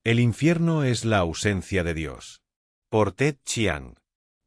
El infierno es la ausencia de Dios. Por Ted Chiang.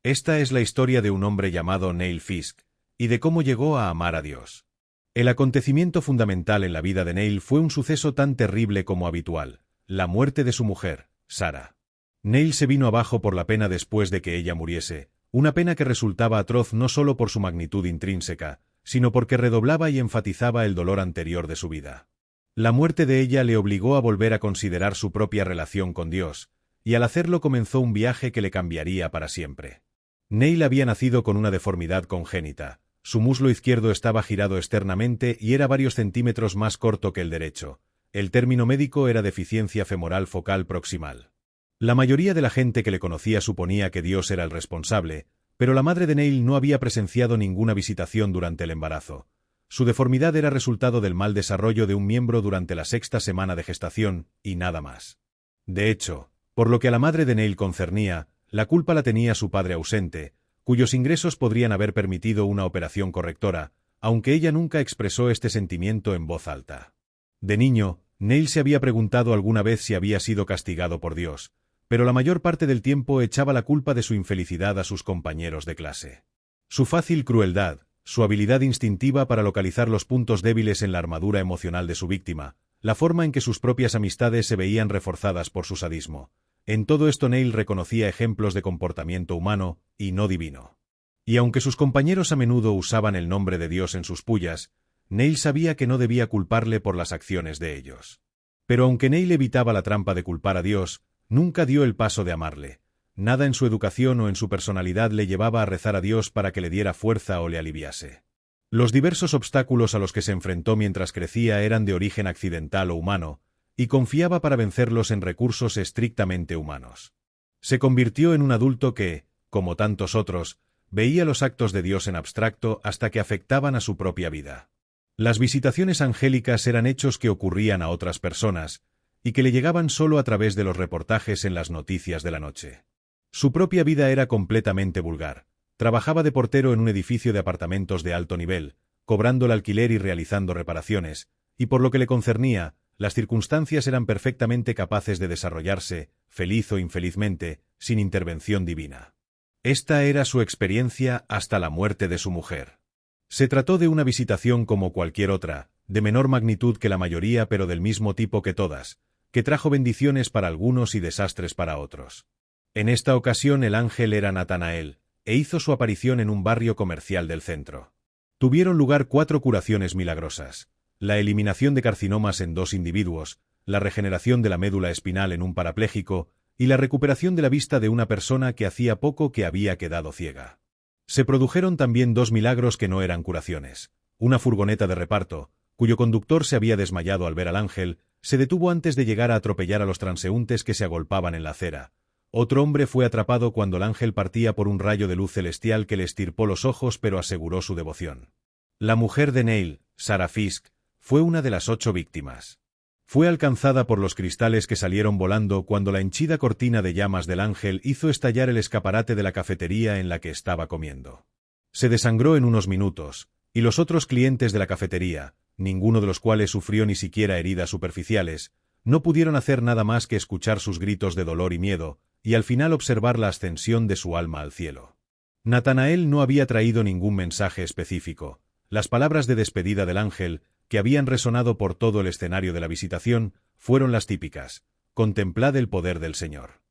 Esta es la historia de un hombre llamado Neil Fisk, y de cómo llegó a amar a Dios. El acontecimiento fundamental en la vida de Neil fue un suceso tan terrible como habitual, la muerte de su mujer, Sarah. Neil se vino abajo por la pena después de que ella muriese, una pena que resultaba atroz no solo por su magnitud intrínseca, sino porque redoblaba y enfatizaba el dolor anterior de su vida. La muerte de ella le obligó a volver a considerar su propia relación con Dios, y al hacerlo comenzó un viaje que le cambiaría para siempre. Neil había nacido con una deformidad congénita. Su muslo izquierdo estaba girado externamente y era varios centímetros más corto que el derecho. El término médico era deficiencia femoral focal proximal. La mayoría de la gente que le conocía suponía que Dios era el responsable, pero la madre de Neil no había presenciado ninguna visitación durante el embarazo. Su deformidad era resultado del mal desarrollo de un miembro durante la 6ª semana de gestación, y nada más. De hecho, por lo que a la madre de Neil concernía, la culpa la tenía su padre ausente, cuyos ingresos podrían haber permitido una operación correctora, aunque ella nunca expresó este sentimiento en voz alta. De niño, Neil se había preguntado alguna vez si había sido castigado por Dios, pero la mayor parte del tiempo echaba la culpa de su infelicidad a sus compañeros de clase. Su fácil crueldad, su habilidad instintiva para localizar los puntos débiles en la armadura emocional de su víctima, la forma en que sus propias amistades se veían reforzadas por su sadismo. En todo esto Neil reconocía ejemplos de comportamiento humano, y no divino. Y aunque sus compañeros a menudo usaban el nombre de Dios en sus pullas, Neil sabía que no debía culparle por las acciones de ellos. Pero aunque Neil evitaba la trampa de culpar a Dios, nunca dio el paso de amarle. Nada en su educación o en su personalidad le llevaba a rezar a Dios para que le diera fuerza o le aliviase. Los diversos obstáculos a los que se enfrentó mientras crecía eran de origen accidental o humano, y confiaba para vencerlos en recursos estrictamente humanos. Se convirtió en un adulto que, como tantos otros, veía los actos de Dios en abstracto hasta que afectaban a su propia vida. Las visitaciones angélicas eran hechos que ocurrían a otras personas, y que le llegaban solo a través de los reportajes en las noticias de la noche. Su propia vida era completamente vulgar. Trabajaba de portero en un edificio de apartamentos de alto nivel, cobrando el alquiler y realizando reparaciones, y por lo que le concernía, las circunstancias eran perfectamente capaces de desarrollarse, feliz o infelizmente, sin intervención divina. Esta era su experiencia hasta la muerte de su mujer. Se trató de una visitación como cualquier otra, de menor magnitud que la mayoría pero del mismo tipo que todas, que trajo bendiciones para algunos y desastres para otros. En esta ocasión el ángel era Natanael, e hizo su aparición en un barrio comercial del centro. Tuvieron lugar 4 curaciones milagrosas: la eliminación de carcinomas en 2 individuos, la regeneración de la médula espinal en un parapléjico, y la recuperación de la vista de una persona que hacía poco que había quedado ciega. Se produjeron también 2 milagros que no eran curaciones. Una furgoneta de reparto, cuyo conductor se había desmayado al ver al ángel, se detuvo antes de llegar a atropellar a los transeúntes que se agolpaban en la acera. Otro hombre fue atrapado cuando el ángel partía por un rayo de luz celestial que le estirpó los ojos pero aseguró su devoción. La mujer de Neil, Sarah Fisk, fue una de las 8 víctimas. Fue alcanzada por los cristales que salieron volando cuando la henchida cortina de llamas del ángel hizo estallar el escaparate de la cafetería en la que estaba comiendo. Se desangró en unos minutos, y los otros clientes de la cafetería, ninguno de los cuales sufrió ni siquiera heridas superficiales, no pudieron hacer nada más que escuchar sus gritos de dolor y miedo, y al final observar la ascensión de su alma al cielo. Natanael no había traído ningún mensaje específico. Las palabras de despedida del ángel, que habían resonado por todo el escenario de la visitación, fueron las típicas: contemplad el poder del Señor.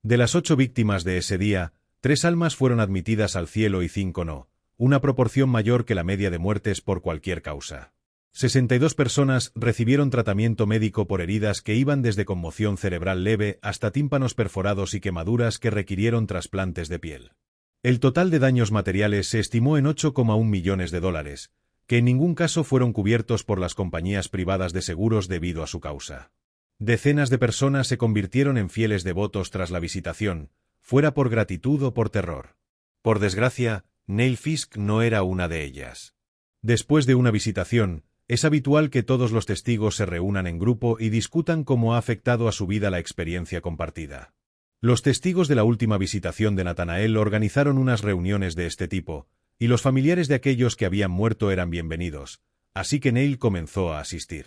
De las 8 víctimas de ese día, 3 almas fueron admitidas al cielo y 5 no, una proporción mayor que la media de muertes por cualquier causa. 62 personas recibieron tratamiento médico por heridas que iban desde conmoción cerebral leve hasta tímpanos perforados y quemaduras que requirieron trasplantes de piel. El total de daños materiales se estimó en $8,1 millones, que en ningún caso fueron cubiertos por las compañías privadas de seguros debido a su causa. Decenas de personas se convirtieron en fieles devotos tras la visitación, fuera por gratitud o por terror. Por desgracia, Neil Fisk no era una de ellas. Después de una visitación, es habitual que todos los testigos se reúnan en grupo y discutan cómo ha afectado a su vida la experiencia compartida. Los testigos de la última visitación de Natanael organizaron unas reuniones de este tipo, y los familiares de aquellos que habían muerto eran bienvenidos, así que Neil comenzó a asistir.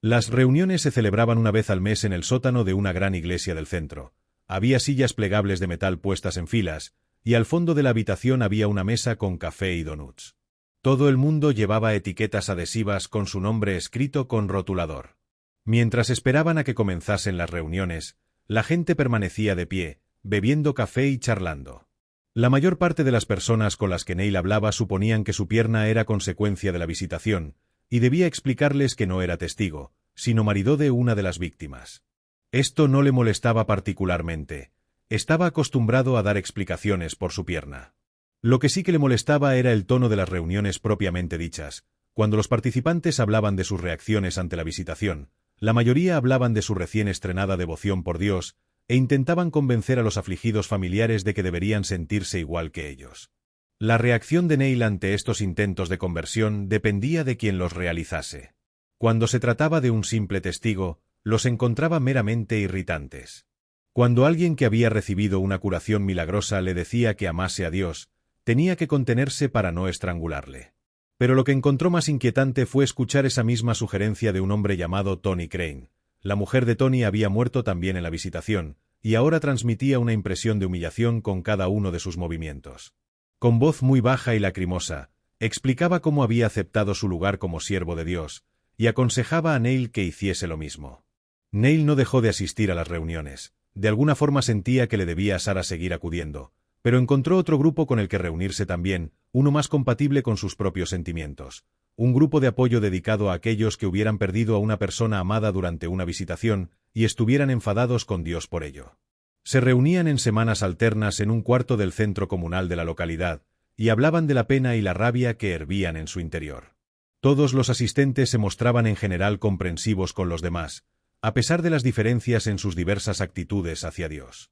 Las reuniones se celebraban una vez al mes en el sótano de una gran iglesia del centro. Había sillas plegables de metal puestas en filas, y al fondo de la habitación había una mesa con café y donuts. Todo el mundo llevaba etiquetas adhesivas con su nombre escrito con rotulador. Mientras esperaban a que comenzasen las reuniones, la gente permanecía de pie, bebiendo café y charlando. La mayor parte de las personas con las que Neil hablaba suponían que su pierna era consecuencia de la visitación, y debía explicarles que no era testigo, sino marido de una de las víctimas. Esto no le molestaba particularmente. Estaba acostumbrado a dar explicaciones por su pierna. Lo que sí que le molestaba era el tono de las reuniones propiamente dichas. Cuando los participantes hablaban de sus reacciones ante la visitación, la mayoría hablaban de su recién estrenada devoción por Dios, e intentaban convencer a los afligidos familiares de que deberían sentirse igual que ellos. La reacción de Neil ante estos intentos de conversión dependía de quien los realizase. Cuando se trataba de un simple testigo, los encontraba meramente irritantes. Cuando alguien que había recibido una curación milagrosa le decía que amase a Dios, tenía que contenerse para no estrangularle. Pero lo que encontró más inquietante fue escuchar esa misma sugerencia de un hombre llamado Tony Crane. La mujer de Tony había muerto también en la visitación, y ahora transmitía una impresión de humillación con cada uno de sus movimientos. Con voz muy baja y lacrimosa, explicaba cómo había aceptado su lugar como siervo de Dios, y aconsejaba a Neil que hiciese lo mismo. Neil no dejó de asistir a las reuniones. De alguna forma sentía que le debía a Sara seguir acudiendo, pero encontró otro grupo con el que reunirse también, uno más compatible con sus propios sentimientos. Un grupo de apoyo dedicado a aquellos que hubieran perdido a una persona amada durante una visitación y estuvieran enfadados con Dios por ello. Se reunían en semanas alternas en un cuarto del centro comunal de la localidad, y hablaban de la pena y la rabia que hervían en su interior. Todos los asistentes se mostraban en general comprensivos con los demás, a pesar de las diferencias en sus diversas actitudes hacia Dios.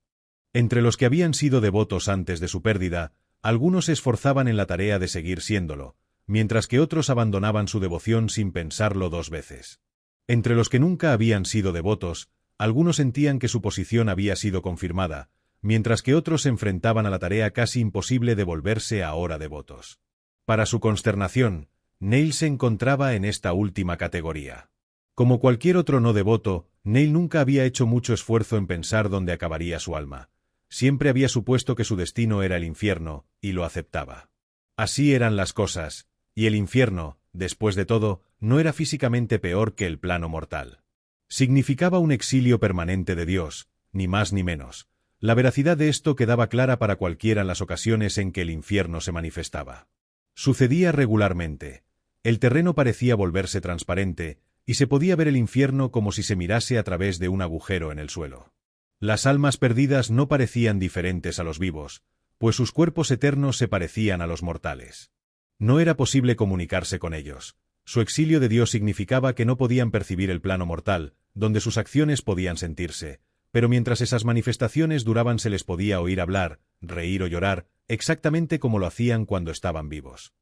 Entre los que habían sido devotos antes de su pérdida, algunos se esforzaban en la tarea de seguir siéndolo, mientras que otros abandonaban su devoción sin pensarlo dos veces. Entre los que nunca habían sido devotos, algunos sentían que su posición había sido confirmada, mientras que otros se enfrentaban a la tarea casi imposible de volverse ahora devotos. Para su consternación, Neil se encontraba en esta última categoría. Como cualquier otro no devoto, Neil nunca había hecho mucho esfuerzo en pensar dónde acabaría su alma. Siempre había supuesto que su destino era el infierno, y lo aceptaba. Así eran las cosas, y el infierno, después de todo, no era físicamente peor que el plano mortal. Significaba un exilio permanente de Dios, ni más ni menos. La veracidad de esto quedaba clara para cualquiera en las ocasiones en que el infierno se manifestaba. Sucedía regularmente. El terreno parecía volverse transparente, y se podía ver el infierno como si se mirase a través de un agujero en el suelo. Las almas perdidas no parecían diferentes a los vivos, pues sus cuerpos eternos se parecían a los mortales. No era posible comunicarse con ellos. Su exilio de Dios significaba que no podían percibir el plano mortal, donde sus acciones podían sentirse, pero mientras esas manifestaciones duraban se les podía oír hablar, reír o llorar, exactamente como lo hacían cuando estaban vivos.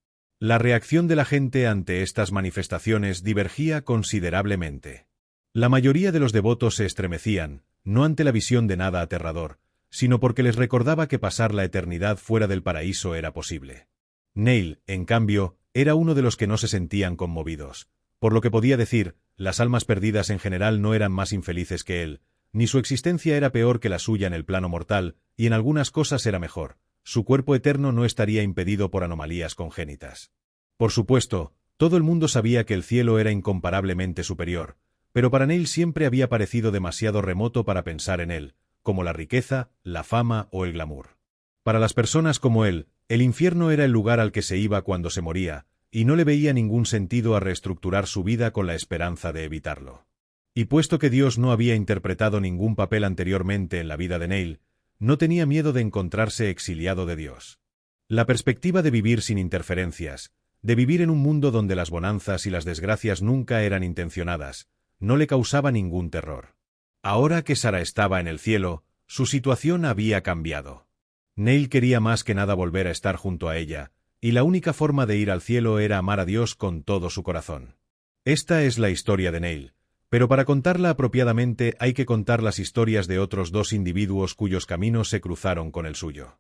La reacción de la gente ante estas manifestaciones divergía considerablemente. La mayoría de los devotos se estremecían, no ante la visión de nada aterrador, sino porque les recordaba que pasar la eternidad fuera del paraíso era posible. Neil, en cambio, era uno de los que no se sentían conmovidos. Por lo que podía decir, las almas perdidas en general no eran más infelices que él, ni su existencia era peor que la suya en el plano mortal, y en algunas cosas era mejor. Su cuerpo eterno no estaría impedido por anomalías congénitas. Por supuesto, todo el mundo sabía que el cielo era incomparablemente superior, pero para Neil siempre había parecido demasiado remoto para pensar en él, como la riqueza, la fama o el glamour. Para las personas como él, el infierno era el lugar al que se iba cuando se moría, y no le veía ningún sentido a reestructurar su vida con la esperanza de evitarlo. Y puesto que Dios no había interpretado ningún papel anteriormente en la vida de Neil, no tenía miedo de encontrarse exiliado de Dios. La perspectiva de vivir sin interferencias, de vivir en un mundo donde las bonanzas y las desgracias nunca eran intencionadas, no le causaba ningún terror. Ahora que Sara estaba en el cielo, su situación había cambiado. Neil quería más que nada volver a estar junto a ella, y la única forma de ir al cielo era amar a Dios con todo su corazón. Esta es la historia de Neil, pero para contarla apropiadamente hay que contar las historias de otros dos individuos cuyos caminos se cruzaron con el suyo.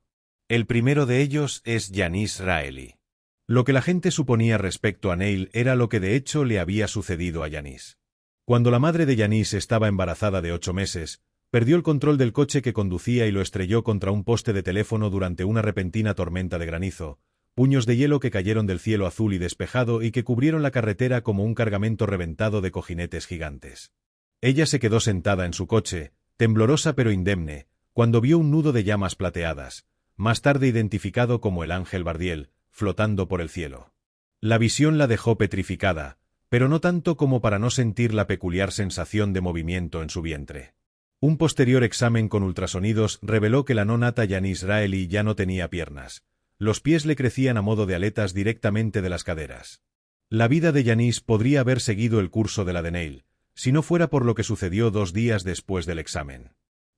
El primero de ellos es Janice Raeli. Lo que la gente suponía respecto a Neil era lo que de hecho le había sucedido a Janice. Cuando la madre de Yanis estaba embarazada de 8 meses, perdió el control del coche que conducía y lo estrelló contra un poste de teléfono durante una repentina tormenta de granizo, puños de hielo que cayeron del cielo azul y despejado y que cubrieron la carretera como un cargamento reventado de cojinetes gigantes. Ella se quedó sentada en su coche, temblorosa pero indemne, cuando vio un nudo de llamas plateadas, más tarde identificado como el Ángel Bardiel, flotando por el cielo. La visión la dejó petrificada, pero no tanto como para no sentir la peculiar sensación de movimiento en su vientre. Un posterior examen con ultrasonidos reveló que la no nata Yanis Raeli ya no tenía piernas. Los pies le crecían a modo de aletas directamente de las caderas. La vida de Yanis podría haber seguido el curso de la de Neil, si no fuera por lo que sucedió 2 días después del examen.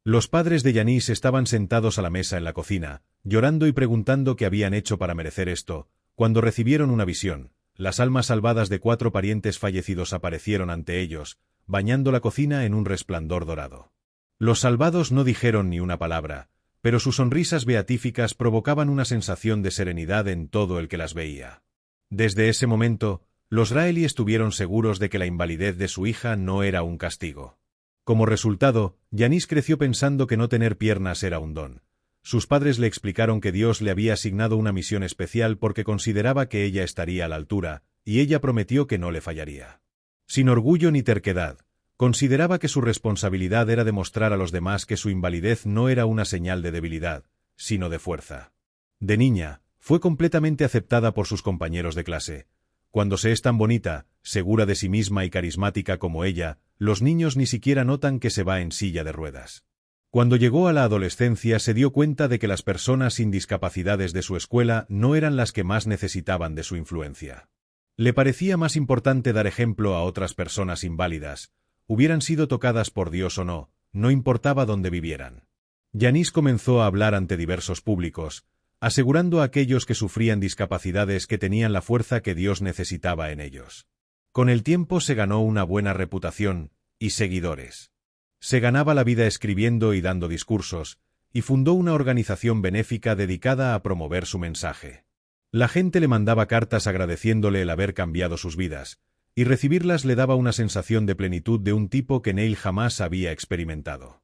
Los padres de Yanis estaban sentados a la mesa en la cocina, llorando y preguntando qué habían hecho para merecer esto, cuando recibieron una visión. Las almas salvadas de 4 parientes fallecidos aparecieron ante ellos, bañando la cocina en un resplandor dorado. Los salvados no dijeron ni una palabra, pero sus sonrisas beatíficas provocaban una sensación de serenidad en todo el que las veía. Desde ese momento, los Raeli estuvieron seguros de que la invalidez de su hija no era un castigo. Como resultado, Yanis creció pensando que no tener piernas era un don. Sus padres le explicaron que Dios le había asignado una misión especial porque consideraba que ella estaría a la altura, y ella prometió que no le fallaría. Sin orgullo ni terquedad, consideraba que su responsabilidad era demostrar a los demás que su invalidez no era una señal de debilidad, sino de fuerza. De niña, fue completamente aceptada por sus compañeros de clase. Cuando se es tan bonita, segura de sí misma y carismática como ella, los niños ni siquiera notan que se va en silla de ruedas. Cuando llegó a la adolescencia se dio cuenta de que las personas sin discapacidades de su escuela no eran las que más necesitaban de su influencia. Le parecía más importante dar ejemplo a otras personas inválidas, hubieran sido tocadas por Dios o no, no importaba dónde vivieran. Yanis comenzó a hablar ante diversos públicos, asegurando a aquellos que sufrían discapacidades que tenían la fuerza que Dios necesitaba en ellos. Con el tiempo se ganó una buena reputación y seguidores. Se ganaba la vida escribiendo y dando discursos, y fundó una organización benéfica dedicada a promover su mensaje. La gente le mandaba cartas agradeciéndole el haber cambiado sus vidas, y recibirlas le daba una sensación de plenitud de un tipo que Neil jamás había experimentado.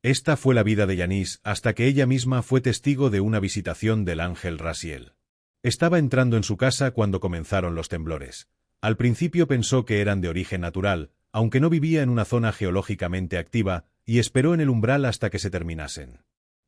Esta fue la vida de Yanis hasta que ella misma fue testigo de una visitación del Ángel Raziel. Estaba entrando en su casa cuando comenzaron los temblores. Al principio pensó que eran de origen natural, aunque no vivía en una zona geológicamente activa, y esperó en el umbral hasta que se terminasen.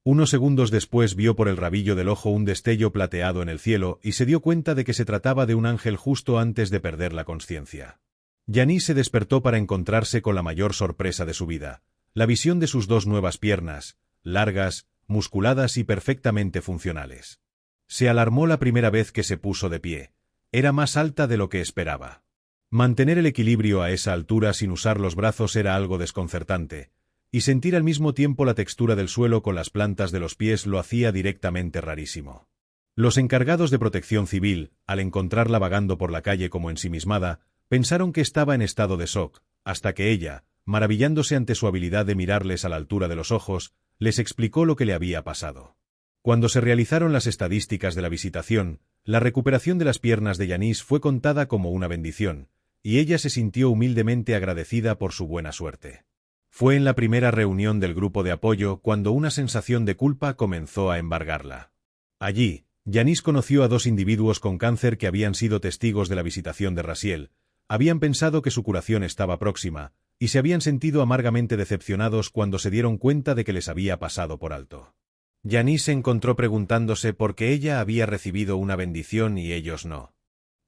Unos segundos después vio por el rabillo del ojo un destello plateado en el cielo y se dio cuenta de que se trataba de un ángel justo antes de perder la consciencia. Yanis se despertó para encontrarse con la mayor sorpresa de su vida, la visión de sus 2 nuevas piernas, largas, musculadas y perfectamente funcionales. Se alarmó la primera vez que se puso de pie. Era más alta de lo que esperaba. Mantener el equilibrio a esa altura sin usar los brazos era algo desconcertante, y sentir al mismo tiempo la textura del suelo con las plantas de los pies lo hacía directamente rarísimo. Los encargados de protección civil, al encontrarla vagando por la calle como ensimismada, pensaron que estaba en estado de shock, hasta que ella, maravillándose ante su habilidad de mirarles a la altura de los ojos, les explicó lo que le había pasado. Cuando se realizaron las estadísticas de la visitación, la recuperación de las piernas de Yanis fue contada como una bendición, y ella se sintió humildemente agradecida por su buena suerte. Fue en la primera reunión del grupo de apoyo cuando una sensación de culpa comenzó a embargarla. Allí, Yanis conoció a 2 individuos con cáncer que habían sido testigos de la visitación de Raziel, habían pensado que su curación estaba próxima, y se habían sentido amargamente decepcionados cuando se dieron cuenta de que les había pasado por alto. Yanis se encontró preguntándose por qué ella había recibido una bendición y ellos no.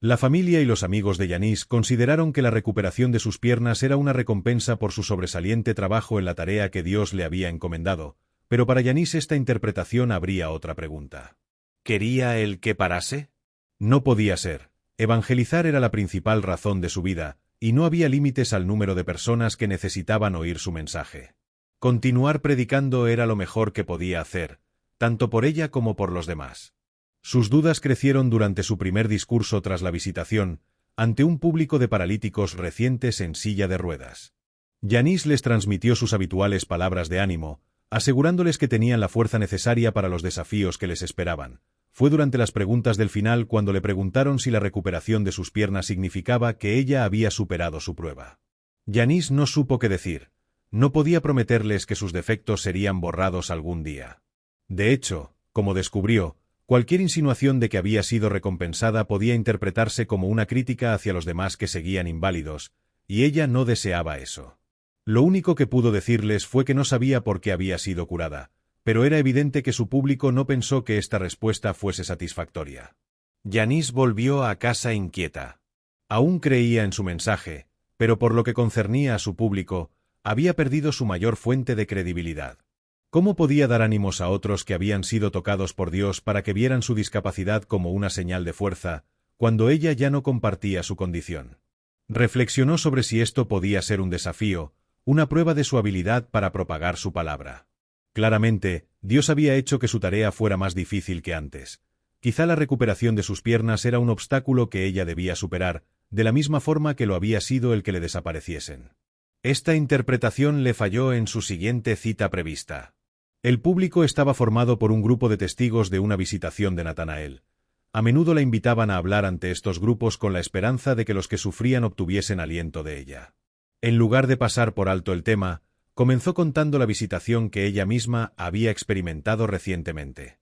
La familia y los amigos de Yanis consideraron que la recuperación de sus piernas era una recompensa por su sobresaliente trabajo en la tarea que Dios le había encomendado, pero para Yanis esta interpretación habría otra pregunta. ¿Quería él que parase? No podía ser. Evangelizar era la principal razón de su vida, y no había límites al número de personas que necesitaban oír su mensaje. Continuar predicando era lo mejor que podía hacer, tanto por ella como por los demás. Sus dudas crecieron durante su primer discurso tras la visitación, ante un público de paralíticos recientes en silla de ruedas. Yanis les transmitió sus habituales palabras de ánimo, asegurándoles que tenían la fuerza necesaria para los desafíos que les esperaban. Fue durante las preguntas del final cuando le preguntaron si la recuperación de sus piernas significaba que ella había superado su prueba. Yanis no supo qué decir. No podía prometerles que sus defectos serían borrados algún día. De hecho, como descubrió, cualquier insinuación de que había sido recompensada podía interpretarse como una crítica hacia los demás que seguían inválidos, y ella no deseaba eso. Lo único que pudo decirles fue que no sabía por qué había sido curada, pero era evidente que su público no pensó que esta respuesta fuese satisfactoria. Yanis volvió a casa inquieta. Aún creía en su mensaje, pero por lo que concernía a su público, había perdido su mayor fuente de credibilidad. ¿Cómo podía dar ánimos a otros que habían sido tocados por Dios para que vieran su discapacidad como una señal de fuerza, cuando ella ya no compartía su condición? Reflexionó sobre si esto podía ser un desafío, una prueba de su habilidad para propagar su palabra. Claramente, Dios había hecho que su tarea fuera más difícil que antes. Quizá la recuperación de sus piernas era un obstáculo que ella debía superar, de la misma forma que lo había sido el que le desapareciesen. Esta interpretación le falló en su siguiente cita prevista. El público estaba formado por un grupo de testigos de una visitación de Natanael. A menudo la invitaban a hablar ante estos grupos con la esperanza de que los que sufrían obtuviesen aliento de ella. En lugar de pasar por alto el tema, comenzó contando la visitación que ella misma había experimentado recientemente.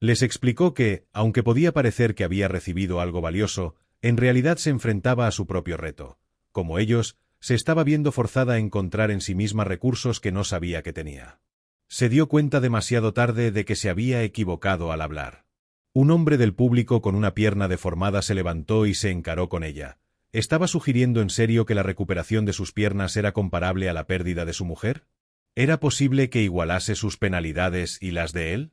Les explicó que, aunque podía parecer que había recibido algo valioso, en realidad se enfrentaba a su propio reto. Como ellos, se estaba viendo forzada a encontrar en sí misma recursos que no sabía que tenía. Se dio cuenta demasiado tarde de que se había equivocado al hablar. Un hombre del público con una pierna deformada se levantó y se encaró con ella. ¿Estaba sugiriendo en serio que la recuperación de sus piernas era comparable a la pérdida de su mujer? ¿Era posible que igualase sus penalidades y las de él?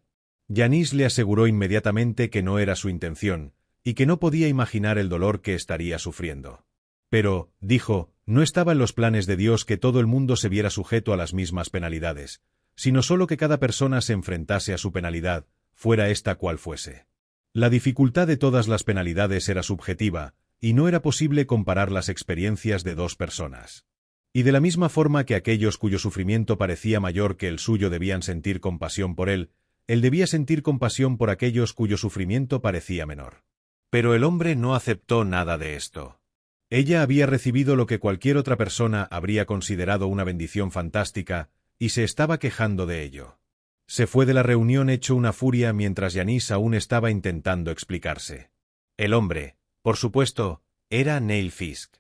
Yanis le aseguró inmediatamente que no era su intención, y que no podía imaginar el dolor que estaría sufriendo. Pero, dijo, no estaba en los planes de Dios que todo el mundo se viera sujeto a las mismas penalidades, sino solo que cada persona se enfrentase a su penalidad, fuera esta cual fuese. La dificultad de todas las penalidades era subjetiva, y no era posible comparar las experiencias de dos personas. Y de la misma forma que aquellos cuyo sufrimiento parecía mayor que el suyo debían sentir compasión por él debía sentir compasión por aquellos cuyo sufrimiento parecía menor. Pero el hombre no aceptó nada de esto. Ella había recibido lo que cualquier otra persona habría considerado una bendición fantástica, y se estaba quejando de ello. Se fue de la reunión hecho una furia mientras Yanis aún estaba intentando explicarse. El hombre, por supuesto, era Neil Fisk.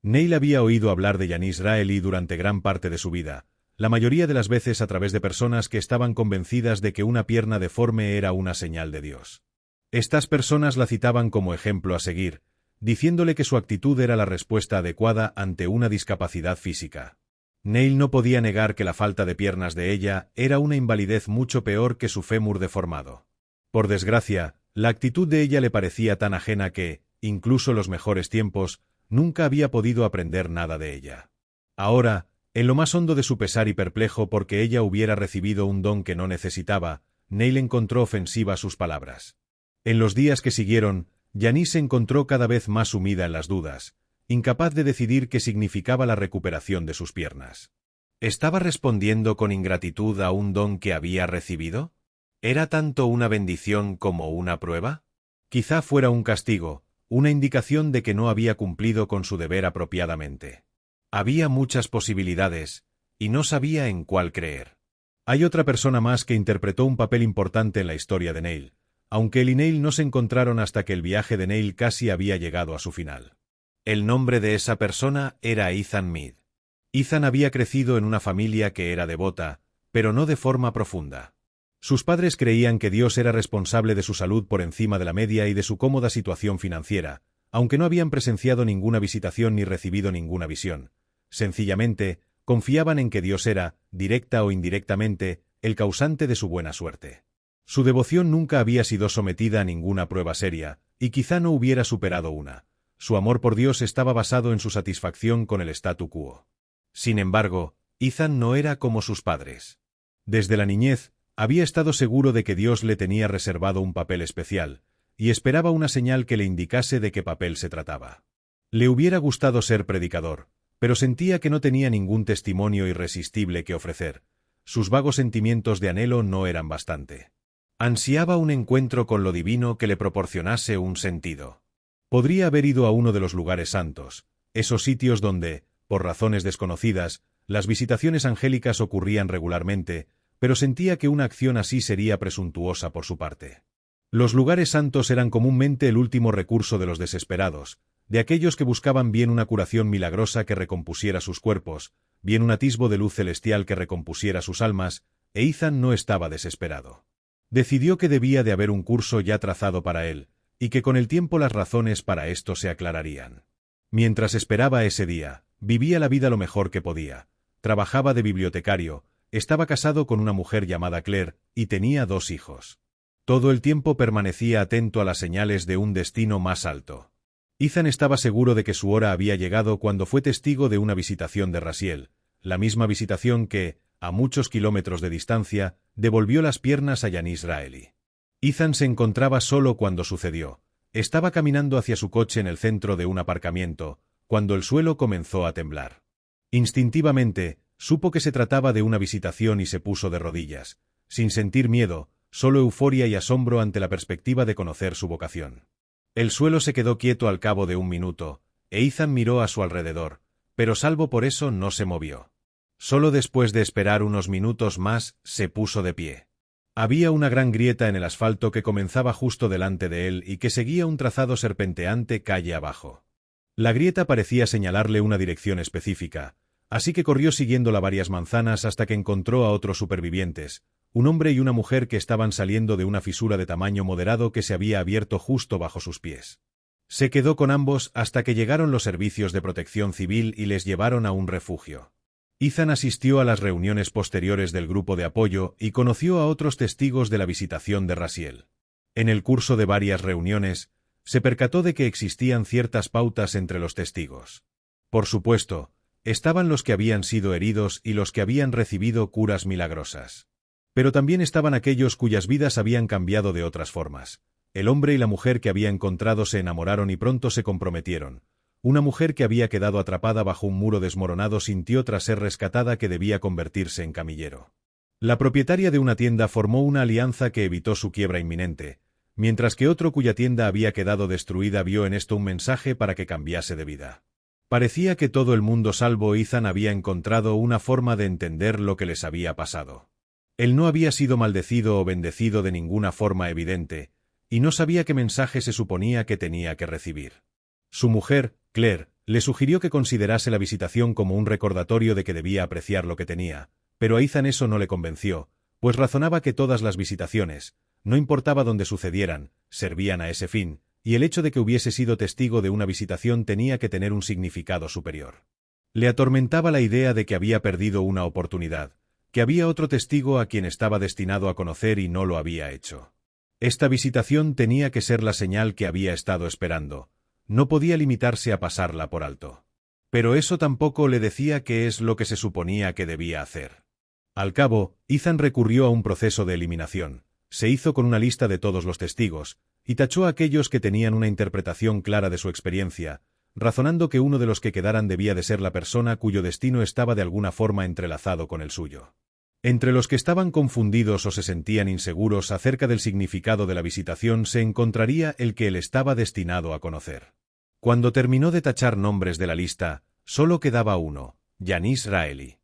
Neil había oído hablar de Yanis Raeli durante gran parte de su vida, la mayoría de las veces a través de personas que estaban convencidas de que una pierna deforme era una señal de Dios. Estas personas la citaban como ejemplo a seguir, diciéndole que su actitud era la respuesta adecuada ante una discapacidad física. Neil no podía negar que la falta de piernas de ella era una invalidez mucho peor que su fémur deformado. Por desgracia, la actitud de ella le parecía tan ajena que, incluso en los mejores tiempos, nunca había podido aprender nada de ella. Ahora, en lo más hondo de su pesar y perplejo porque ella hubiera recibido un don que no necesitaba, Neil encontró ofensivas sus palabras. En los días que siguieron, Yanis se encontró cada vez más sumida en las dudas, incapaz de decidir qué significaba la recuperación de sus piernas. ¿Estaba respondiendo con ingratitud a un don que había recibido? ¿Era tanto una bendición como una prueba? Quizá fuera un castigo, una indicación de que no había cumplido con su deber apropiadamente. Había muchas posibilidades, y no sabía en cuál creer. Hay otra persona más que interpretó un papel importante en la historia de Neil, aunque él y Neil no se encontraron hasta que el viaje de Neil casi había llegado a su final. El nombre de esa persona era Ethan Mead. Ethan había crecido en una familia que era devota, pero no de forma profunda. Sus padres creían que Dios era responsable de su salud por encima de la media y de su cómoda situación financiera, aunque no habían presenciado ninguna visitación ni recibido ninguna visión. Sencillamente, confiaban en que Dios era, directa o indirectamente, el causante de su buena suerte. Su devoción nunca había sido sometida a ninguna prueba seria, y quizá no hubiera superado una. Su amor por Dios estaba basado en su satisfacción con el statu quo. Sin embargo, Ethan no era como sus padres. Desde la niñez, había estado seguro de que Dios le tenía reservado un papel especial, y esperaba una señal que le indicase de qué papel se trataba. Le hubiera gustado ser predicador, pero sentía que no tenía ningún testimonio irresistible que ofrecer. Sus vagos sentimientos de anhelo no eran bastante. Ansiaba un encuentro con lo divino que le proporcionase un sentido. Podría haber ido a uno de los lugares santos, esos sitios donde, Por razones desconocidas, las visitaciones angélicas ocurrían regularmente, pero sentía que una acción así sería presuntuosa por su parte. Los lugares santos eran comúnmente el último recurso de los desesperados, de aquellos que buscaban bien una curación milagrosa que recompusiera sus cuerpos, bien un atisbo de luz celestial que recompusiera sus almas, e Ethan no estaba desesperado. Decidió que debía de haber un curso ya trazado para él, y que con el tiempo las razones para esto se aclararían. Mientras esperaba ese día, vivía la vida lo mejor que podía. Trabajaba de bibliotecario, estaba casado con una mujer llamada Claire, y tenía 2 hijos. Todo el tiempo permanecía atento a las señales de un destino más alto. Ethan estaba seguro de que su hora había llegado cuando fue testigo de una visitación de Raziel, la misma visitación que, a muchos kilómetros de distancia, devolvió las piernas a Janice Raeli. Ethan se encontraba solo cuando sucedió. Estaba caminando hacia su coche en el centro de un aparcamiento, cuando el suelo comenzó a temblar. Instintivamente, supo que se trataba de una visitación y se puso de rodillas, sin sentir miedo, solo euforia y asombro ante la perspectiva de conocer su vocación. El suelo se quedó quieto al cabo de un minuto, e Ethan miró a su alrededor, pero salvo por eso no se movió. Solo después de esperar unos minutos más, se puso de pie. Había una gran grieta en el asfalto que comenzaba justo delante de él y que seguía un trazado serpenteante calle abajo. La grieta parecía señalarle una dirección específica, así que corrió siguiéndola varias manzanas hasta que encontró a otros supervivientes, un hombre y una mujer que estaban saliendo de una fisura de tamaño moderado que se había abierto justo bajo sus pies. Se quedó con ambos hasta que llegaron los servicios de protección civil y les llevaron a un refugio. Ethan asistió a las reuniones posteriores del grupo de apoyo y conoció a otros testigos de la visitación de Raziel. En el curso de varias reuniones, se percató de que existían ciertas pautas entre los testigos. Por supuesto, estaban los que habían sido heridos y los que habían recibido curas milagrosas. Pero también estaban aquellos cuyas vidas habían cambiado de otras formas. El hombre y la mujer que había encontrado se enamoraron y pronto se comprometieron. Una mujer que había quedado atrapada bajo un muro desmoronado sintió tras ser rescatada que debía convertirse en camillero. La propietaria de una tienda formó una alianza que evitó su quiebra inminente, mientras que otro cuya tienda había quedado destruida vio en esto un mensaje para que cambiase de vida. Parecía que todo el mundo salvo Ethan había encontrado una forma de entender lo que les había pasado. Él no había sido maldecido o bendecido de ninguna forma evidente, y no sabía qué mensaje se suponía que tenía que recibir. Su mujer, Claire, le sugirió que considerase la visitación como un recordatorio de que debía apreciar lo que tenía, pero a Ethan eso no le convenció, pues razonaba que todas las visitaciones, no importaba dónde sucedieran, servían a ese fin, y el hecho de que hubiese sido testigo de una visitación tenía que tener un significado superior. Le atormentaba la idea de que había perdido una oportunidad, que había otro testigo a quien estaba destinado a conocer y no lo había hecho. Esta visitación tenía que ser la señal que había estado esperando, no podía limitarse a pasarla por alto. Pero eso tampoco le decía qué es lo que se suponía que debía hacer. Al cabo, Ethan recurrió a un proceso de eliminación, se hizo con una lista de todos los testigos, y tachó a aquellos que tenían una interpretación clara de su experiencia, razonando que uno de los que quedaran debía de ser la persona cuyo destino estaba de alguna forma entrelazado con el suyo. Entre los que estaban confundidos o se sentían inseguros acerca del significado de la visitación se encontraría el que él estaba destinado a conocer. Cuando terminó de tachar nombres de la lista, solo quedaba uno, Janice Raeli.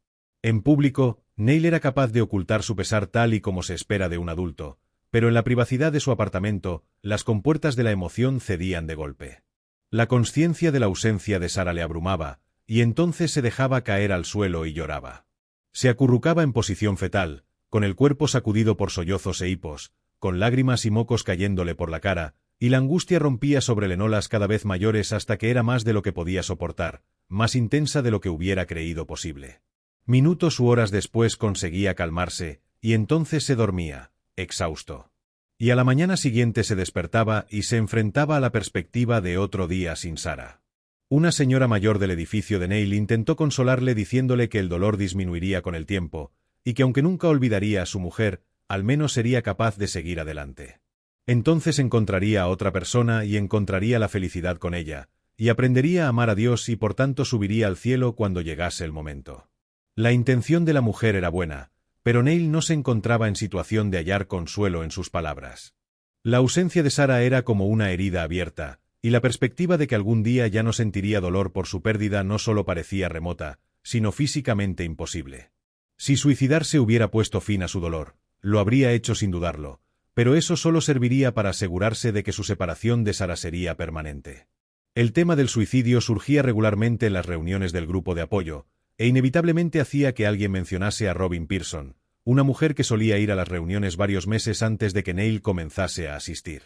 En público, Neil era capaz de ocultar su pesar tal y como se espera de un adulto, pero en la privacidad de su apartamento, las compuertas de la emoción cedían de golpe. La consciencia de la ausencia de Sara le abrumaba, y entonces se dejaba caer al suelo y lloraba. Se acurrucaba en posición fetal, con el cuerpo sacudido por sollozos e hipos, con lágrimas y mocos cayéndole por la cara, y la angustia rompía sobre lenolas cada vez mayores hasta que era más de lo que podía soportar, más intensa de lo que hubiera creído posible. Minutos u horas después conseguía calmarse, y entonces se dormía, exhausto. Y a la mañana siguiente se despertaba y se enfrentaba a la perspectiva de otro día sin Sara. Una señora mayor del edificio de Neil intentó consolarle diciéndole que el dolor disminuiría con el tiempo, y que aunque nunca olvidaría a su mujer, al menos sería capaz de seguir adelante. Entonces encontraría a otra persona y encontraría la felicidad con ella, y aprendería a amar a Dios y por tanto subiría al cielo cuando llegase el momento. La intención de la mujer era buena, pero Neil no se encontraba en situación de hallar consuelo en sus palabras. La ausencia de Sara era como una herida abierta, y la perspectiva de que algún día ya no sentiría dolor por su pérdida no solo parecía remota, sino físicamente imposible. Si suicidarse hubiera puesto fin a su dolor, lo habría hecho sin dudarlo, pero eso solo serviría para asegurarse de que su separación de Sarah sería permanente. El tema del suicidio surgía regularmente en las reuniones del grupo de apoyo, e inevitablemente hacía que alguien mencionase a Robin Pearson, una mujer que solía ir a las reuniones varios meses antes de que Neil comenzase a asistir.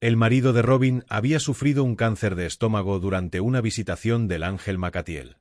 El marido de Robin había sufrido un cáncer de estómago durante una visitación del Ángel Macatiel.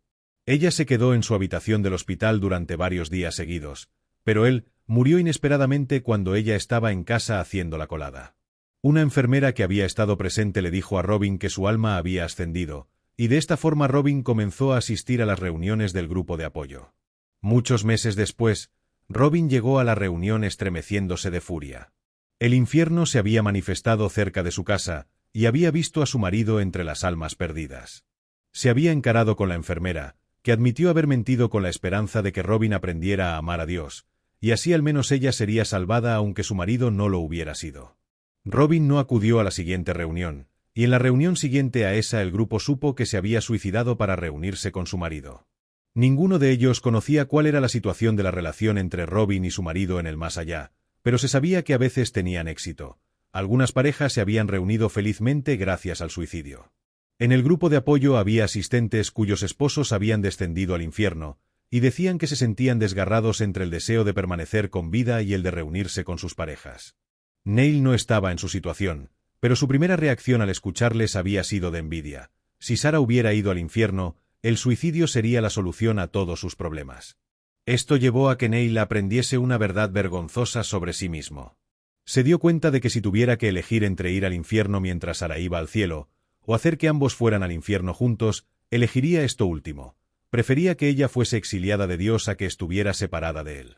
Ella se quedó en su habitación del hospital durante varios días seguidos, pero él murió inesperadamente cuando ella estaba en casa haciendo la colada. Una enfermera que había estado presente le dijo a Robin que su alma había ascendido, y de esta forma Robin comenzó a asistir a las reuniones del grupo de apoyo. Muchos meses después, Robin llegó a la reunión estremeciéndose de furia. El infierno se había manifestado cerca de su casa, y había visto a su marido entre las almas perdidas. Se había encarado con la enfermera, que admitió haber mentido con la esperanza de que Robin aprendiera a amar a Dios, y así al menos ella sería salvada aunque su marido no lo hubiera sido. Robin no acudió a la siguiente reunión, y en la reunión siguiente a esa el grupo supo que se había suicidado para reunirse con su marido. Ninguno de ellos conocía cuál era la situación de la relación entre Robin y su marido en el más allá, pero se sabía que a veces tenían éxito. Algunas parejas se habían reunido felizmente gracias al suicidio. En el grupo de apoyo había asistentes cuyos esposos habían descendido al infierno, y decían que se sentían desgarrados entre el deseo de permanecer con vida y el de reunirse con sus parejas. Neil no estaba en su situación, pero su primera reacción al escucharles había sido de envidia. Si Sarah hubiera ido al infierno, el suicidio sería la solución a todos sus problemas. Esto llevó a que Neil aprendiese una verdad vergonzosa sobre sí mismo. Se dio cuenta de que si tuviera que elegir entre ir al infierno mientras Sarah iba al cielo, o hacer que ambos fueran al infierno juntos, elegiría esto último. Prefería que ella fuese exiliada de Dios a que estuviera separada de él.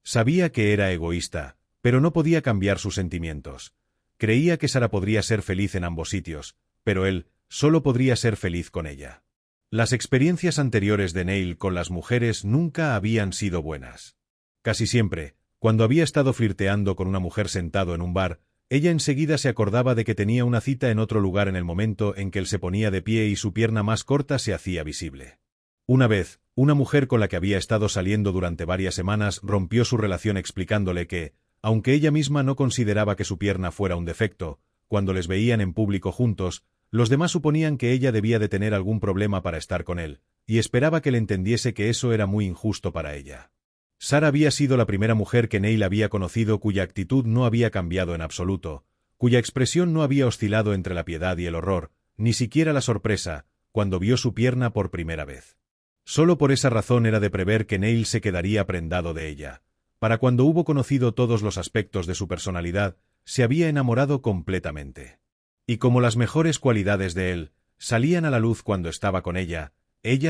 Sabía que era egoísta, pero no podía cambiar sus sentimientos. Creía que Sarah podría ser feliz en ambos sitios, pero él solo podría ser feliz con ella. Las experiencias anteriores de Neil con las mujeres nunca habían sido buenas. Casi siempre, cuando había estado flirteando con una mujer sentado en un bar, ella enseguida se acordaba de que tenía una cita en otro lugar en el momento en que él se ponía de pie y su pierna más corta se hacía visible. Una vez, una mujer con la que había estado saliendo durante varias semanas rompió su relación explicándole que, aunque ella misma no consideraba que su pierna fuera un defecto, cuando les veían en público juntos, los demás suponían que ella debía de tener algún problema para estar con él, y esperaba que le entendiese que eso era muy injusto para ella. Sarah había sido la primera mujer que Neil había conocido cuya actitud no había cambiado en absoluto, cuya expresión no había oscilado entre la piedad y el horror, ni siquiera la sorpresa, cuando vio su pierna por primera vez. Solo por esa razón era de prever que Neil se quedaría prendado de ella. Para cuando hubo conocido todos los aspectos de su personalidad, se había enamorado completamente. Y como las mejores cualidades de él salían a la luz cuando estaba con ella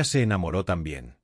se enamoró también.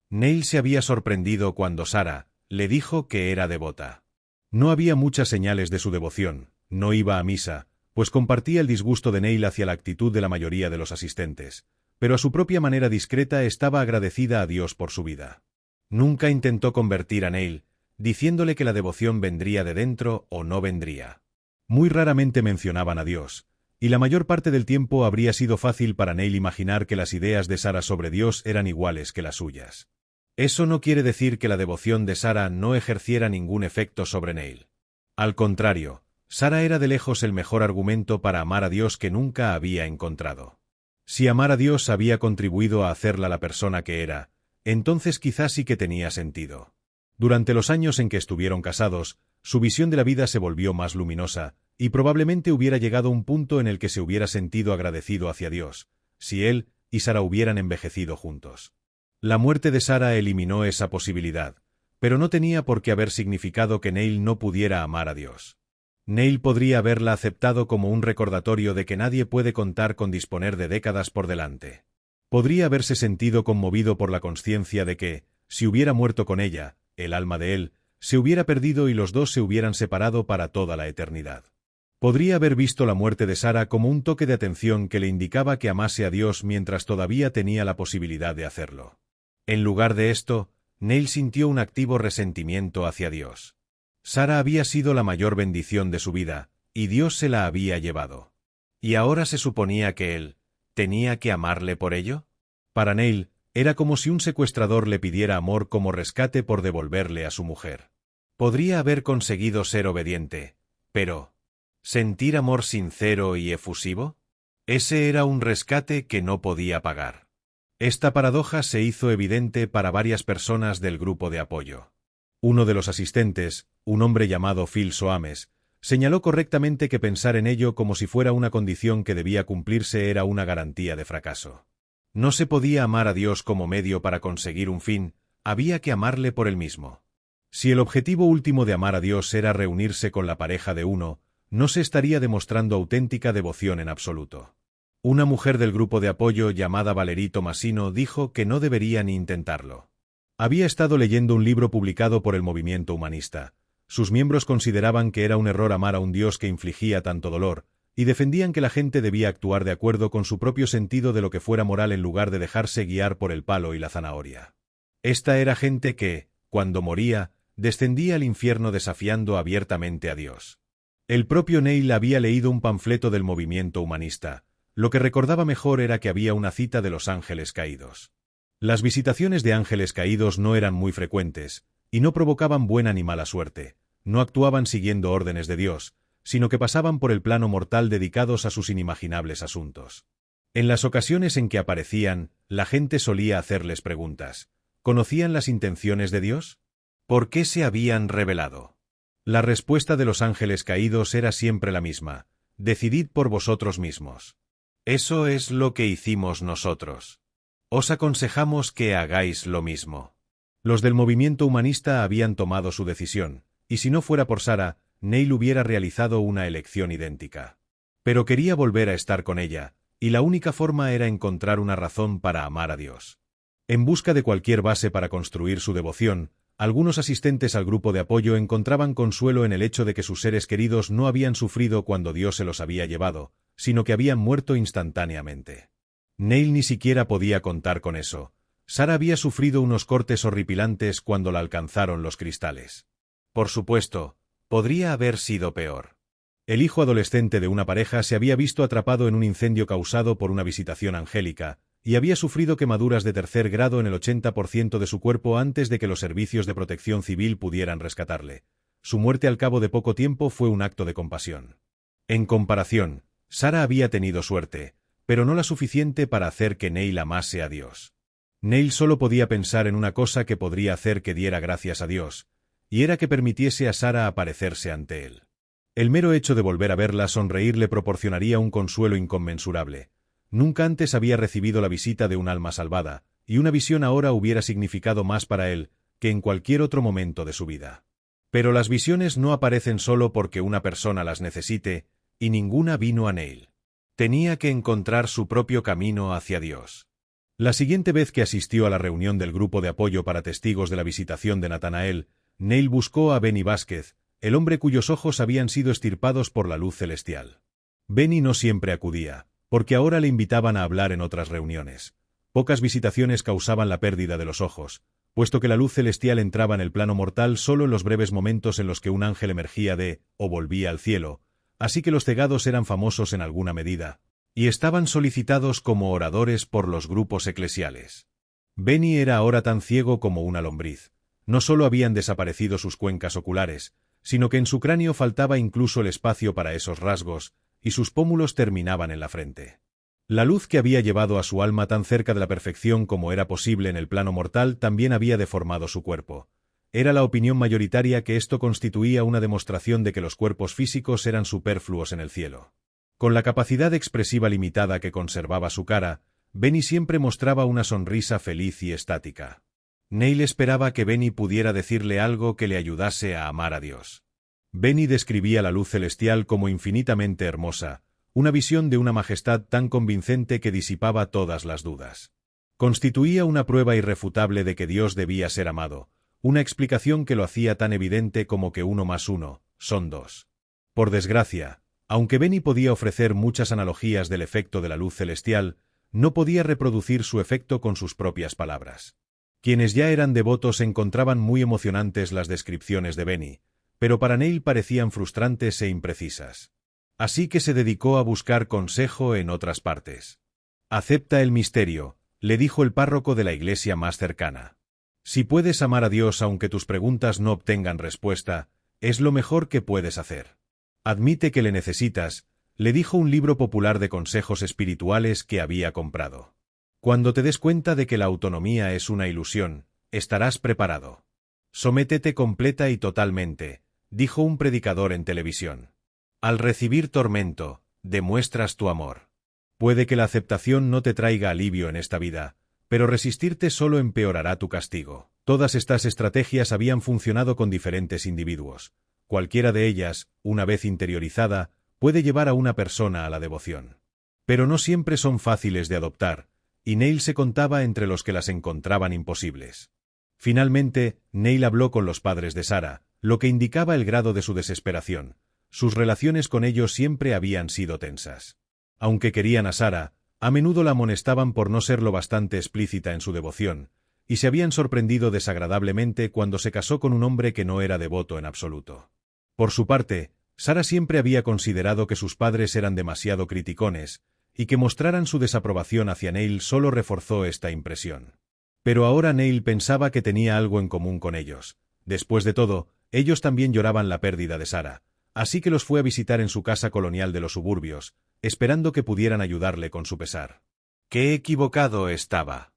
Neil se había sorprendido cuando Sarah le dijo que era devota. No había muchas señales de su devoción, no iba a misa, pues compartía el disgusto de Neil hacia la actitud de la mayoría de los asistentes, pero a su propia manera discreta estaba agradecida a Dios por su vida. Nunca intentó convertir a Neil, diciéndole que la devoción vendría de dentro o no vendría. Muy raramente mencionaban a Dios, y la mayor parte del tiempo habría sido fácil para Neil imaginar que las ideas de Sarah sobre Dios eran iguales que las suyas. Eso no quiere decir que la devoción de Sarah no ejerciera ningún efecto sobre Neil. Al contrario, Sarah era de lejos el mejor argumento para amar a Dios que nunca había encontrado. Si amar a Dios había contribuido a hacerla la persona que era, entonces quizás sí que tenía sentido. Durante los años en que estuvieron casados, su visión de la vida se volvió más luminosa, y probablemente hubiera llegado un punto en el que se hubiera sentido agradecido hacia Dios, si él y Sarah hubieran envejecido juntos. La muerte de Sarah eliminó esa posibilidad, pero no tenía por qué haber significado que Neil no pudiera amar a Dios. Neil podría haberla aceptado como un recordatorio de que nadie puede contar con disponer de décadas por delante. Podría haberse sentido conmovido por la consciencia de que, si hubiera muerto con ella, el alma de él, se hubiera perdido y los dos se hubieran separado para toda la eternidad. Podría haber visto la muerte de Sarah como un toque de atención que le indicaba que amase a Dios mientras todavía tenía la posibilidad de hacerlo. En lugar de esto, Neil sintió un activo resentimiento hacia Dios. Sarah había sido la mayor bendición de su vida, y Dios se la había llevado. ¿Y ahora se suponía que él tenía que amarle por ello? Para Neil, era como si un secuestrador le pidiera amor como rescate por devolverle a su mujer. Podría haber conseguido ser obediente, pero ¿sentir amor sincero y efusivo? Ese era un rescate que no podía pagar. Esta paradoja se hizo evidente para varias personas del grupo de apoyo. Uno de los asistentes, un hombre llamado Phil Soames, señaló correctamente que pensar en ello como si fuera una condición que debía cumplirse era una garantía de fracaso. No se podía amar a Dios como medio para conseguir un fin, había que amarle por él mismo. Si el objetivo último de amar a Dios era reunirse con la pareja de uno, no se estaría demostrando auténtica devoción en absoluto. Una mujer del grupo de apoyo llamada Valerie Tomasino dijo que no debería ni intentarlo. Había estado leyendo un libro publicado por el movimiento humanista. Sus miembros consideraban que era un error amar a un Dios que infligía tanto dolor, y defendían que la gente debía actuar de acuerdo con su propio sentido de lo que fuera moral en lugar de dejarse guiar por el palo y la zanahoria. Esta era gente que, cuando moría, descendía al infierno desafiando abiertamente a Dios. El propio Neil había leído un panfleto del movimiento humanista. Lo que recordaba mejor era que había una cita de los ángeles caídos. Las visitaciones de ángeles caídos no eran muy frecuentes, y no provocaban buena ni mala suerte, no actuaban siguiendo órdenes de Dios, sino que pasaban por el plano mortal dedicados a sus inimaginables asuntos. En las ocasiones en que aparecían, la gente solía hacerles preguntas. ¿Conocían las intenciones de Dios? ¿Por qué se habían revelado? La respuesta de los ángeles caídos era siempre la misma: decidid por vosotros mismos. Eso es lo que hicimos nosotros. Os aconsejamos que hagáis lo mismo. Los del movimiento humanista habían tomado su decisión, y si no fuera por Sarah, Neil hubiera realizado una elección idéntica. Pero quería volver a estar con ella, y la única forma era encontrar una razón para amar a Dios. En busca de cualquier base para construir su devoción, algunos asistentes al grupo de apoyo encontraban consuelo en el hecho de que sus seres queridos no habían sufrido cuando Dios se los había llevado, sino que habían muerto instantáneamente. Neil ni siquiera podía contar con eso. Sarah había sufrido unos cortes horripilantes cuando la alcanzaron los cristales. Por supuesto, podría haber sido peor. El hijo adolescente de una pareja se había visto atrapado en un incendio causado por una visitación angélica, y había sufrido quemaduras de tercer grado en el 80% de su cuerpo antes de que los servicios de protección civil pudieran rescatarle. Su muerte al cabo de poco tiempo fue un acto de compasión. En comparación, Sarah había tenido suerte, pero no la suficiente para hacer que Neil amase a Dios. Neil solo podía pensar en una cosa que podría hacer que diera gracias a Dios, y era que permitiese a Sarah aparecerse ante él. El mero hecho de volver a verla sonreír le proporcionaría un consuelo inconmensurable. Nunca antes había recibido la visita de un alma salvada, y una visión ahora hubiera significado más para él que en cualquier otro momento de su vida. Pero las visiones no aparecen solo porque una persona las necesite, y ninguna vino a Neil. Tenía que encontrar su propio camino hacia Dios. La siguiente vez que asistió a la reunión del grupo de apoyo para testigos de la visitación de Natanael, Neil buscó a Benny Vázquez, el hombre cuyos ojos habían sido extirpados por la luz celestial. Benny no siempre acudía, porque ahora le invitaban a hablar en otras reuniones. Pocas visitaciones causaban la pérdida de los ojos, puesto que la luz celestial entraba en el plano mortal solo en los breves momentos en los que un ángel emergía o volvía al cielo, así que los cegados eran famosos en alguna medida, y estaban solicitados como oradores por los grupos eclesiales. Benny era ahora tan ciego como una lombriz. No solo habían desaparecido sus cuencas oculares, sino que en su cráneo faltaba incluso el espacio para esos rasgos, y sus pómulos terminaban en la frente. La luz que había llevado a su alma tan cerca de la perfección como era posible en el plano mortal también había deformado su cuerpo. Era la opinión mayoritaria que esto constituía una demostración de que los cuerpos físicos eran superfluos en el cielo. Con la capacidad expresiva limitada que conservaba su cara, Benny siempre mostraba una sonrisa feliz y estática. Neil esperaba que Benny pudiera decirle algo que le ayudase a amar a Dios. Benny describía la luz celestial como infinitamente hermosa, una visión de una majestad tan convincente que disipaba todas las dudas. Constituía una prueba irrefutable de que Dios debía ser amado, una explicación que lo hacía tan evidente como que 1 más 1 son 2. Por desgracia, aunque Benny podía ofrecer muchas analogías del efecto de la luz celestial, no podía reproducir su efecto con sus propias palabras. Quienes ya eran devotos encontraban muy emocionantes las descripciones de Benny, pero para Neil parecían frustrantes e imprecisas. Así que se dedicó a buscar consejo en otras partes. Acepta el misterio, le dijo el párroco de la iglesia más cercana. Si puedes amar a Dios aunque tus preguntas no obtengan respuesta, es lo mejor que puedes hacer. Admite que le necesitas, le dijo un libro popular de consejos espirituales que había comprado. Cuando te des cuenta de que la autonomía es una ilusión, estarás preparado. Sométete completa y totalmente, dijo un predicador en televisión. Al recibir tormento, demuestras tu amor. Puede que la aceptación no te traiga alivio en esta vida, pero resistirte solo empeorará tu castigo. Todas estas estrategias habían funcionado con diferentes individuos. Cualquiera de ellas, una vez interiorizada, puede llevar a una persona a la devoción. Pero no siempre son fáciles de adoptar, y Neil se contaba entre los que las encontraban imposibles. Finalmente, Neil habló con los padres de Sarah, lo que indicaba el grado de su desesperación. Sus relaciones con ellos siempre habían sido tensas. Aunque querían a Sarah, a menudo la amonestaban por no ser lo bastante explícita en su devoción, y se habían sorprendido desagradablemente cuando se casó con un hombre que no era devoto en absoluto. Por su parte, Sarah siempre había considerado que sus padres eran demasiado criticones, y que mostraran su desaprobación hacia Neil solo reforzó esta impresión. Pero ahora Neil pensaba que tenía algo en común con ellos. Después de todo, ellos también lloraban la pérdida de Sarah, así que los fue a visitar en su casa colonial de los suburbios, esperando que pudieran ayudarle con su pesar. ¡Qué equivocado estaba!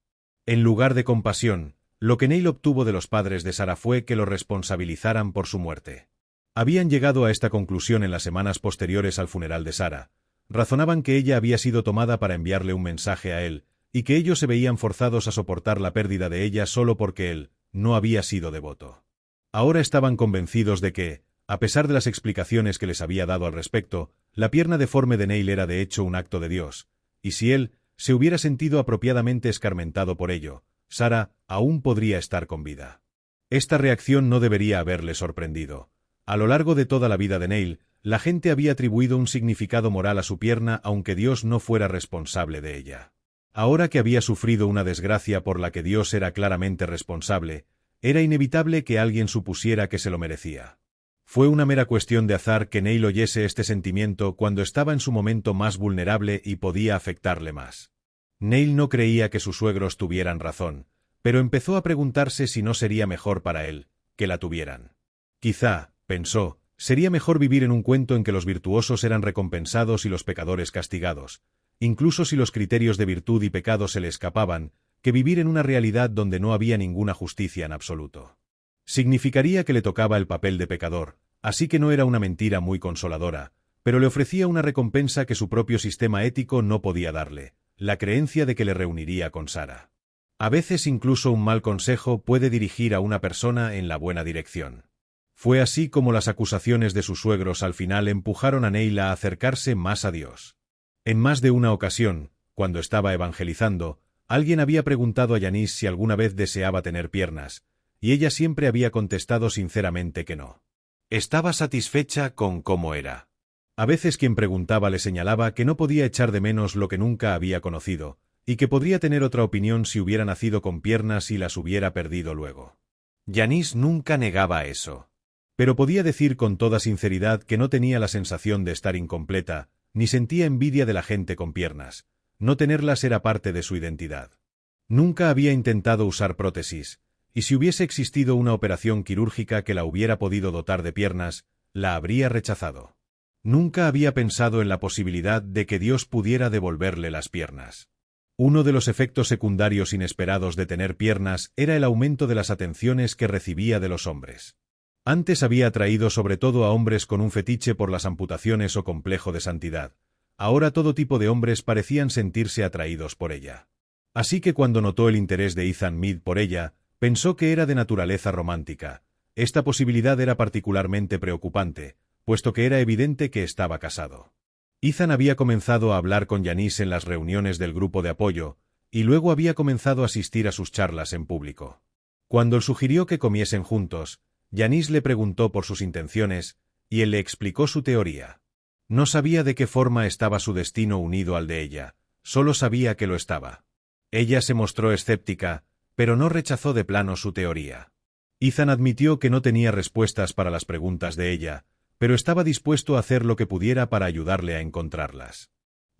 En lugar de compasión, lo que Neil obtuvo de los padres de Sarah fue que lo responsabilizaran por su muerte. Habían llegado a esta conclusión en las semanas posteriores al funeral de Sarah. Razonaban que ella había sido tomada para enviarle un mensaje a él, y que ellos se veían forzados a soportar la pérdida de ella solo porque él no había sido devoto. Ahora estaban convencidos de que, a pesar de las explicaciones que les había dado al respecto, la pierna deforme de Neil era de hecho un acto de Dios, y si él se hubiera sentido apropiadamente escarmentado por ello, Sarah aún podría estar con vida. Esta reacción no debería haberle sorprendido. A lo largo de toda la vida de Neil, la gente había atribuido un significado moral a su pierna aunque Dios no fuera responsable de ella. Ahora que había sufrido una desgracia por la que Dios era claramente responsable, era inevitable que alguien supusiera que se lo merecía. Fue una mera cuestión de azar que Neil oyese este sentimiento cuando estaba en su momento más vulnerable y podía afectarle más. Neil no creía que sus suegros tuvieran razón, pero empezó a preguntarse si no sería mejor para él que la tuvieran. Quizá, pensó, sería mejor vivir en un cuento en que los virtuosos eran recompensados y los pecadores castigados, incluso si los criterios de virtud y pecado se le escapaban, que vivir en una realidad donde no había ninguna justicia en absoluto. Significaría que le tocaba el papel de pecador, así que no era una mentira muy consoladora, pero le ofrecía una recompensa que su propio sistema ético no podía darle, la creencia de que le reuniría con Sarah. A veces incluso un mal consejo puede dirigir a una persona en la buena dirección. Fue así como las acusaciones de sus suegros al final empujaron a Neil a acercarse más a Dios. En más de una ocasión, cuando estaba evangelizando, alguien había preguntado a Janice si alguna vez deseaba tener piernas, y ella siempre había contestado sinceramente que no. Estaba satisfecha con cómo era. A veces quien preguntaba le señalaba que no podía echar de menos lo que nunca había conocido, y que podría tener otra opinión si hubiera nacido con piernas y las hubiera perdido luego. Janice nunca negaba eso. Pero podía decir con toda sinceridad que no tenía la sensación de estar incompleta, ni sentía envidia de la gente con piernas. No tenerlas era parte de su identidad. Nunca había intentado usar prótesis, y si hubiese existido una operación quirúrgica que la hubiera podido dotar de piernas, la habría rechazado. Nunca había pensado en la posibilidad de que Dios pudiera devolverle las piernas. Uno de los efectos secundarios inesperados de tener piernas era el aumento de las atenciones que recibía de los hombres. Antes había atraído sobre todo a hombres con un fetiche por las amputaciones o complejo de santidad. Ahora todo tipo de hombres parecían sentirse atraídos por ella. Así que cuando notó el interés de Ethan Mead por ella, pensó que era de naturaleza romántica. Esta posibilidad era particularmente preocupante, puesto que era evidente que estaba casado. Ethan había comenzado a hablar con Janice en las reuniones del grupo de apoyo, y luego había comenzado a asistir a sus charlas en público. Cuando él sugirió que comiesen juntos, Janice le preguntó por sus intenciones, y él le explicó su teoría. No sabía de qué forma estaba su destino unido al de ella, solo sabía que lo estaba. Ella se mostró escéptica, pero no rechazó de plano su teoría. Ethan admitió que no tenía respuestas para las preguntas de ella, pero estaba dispuesto a hacer lo que pudiera para ayudarle a encontrarlas.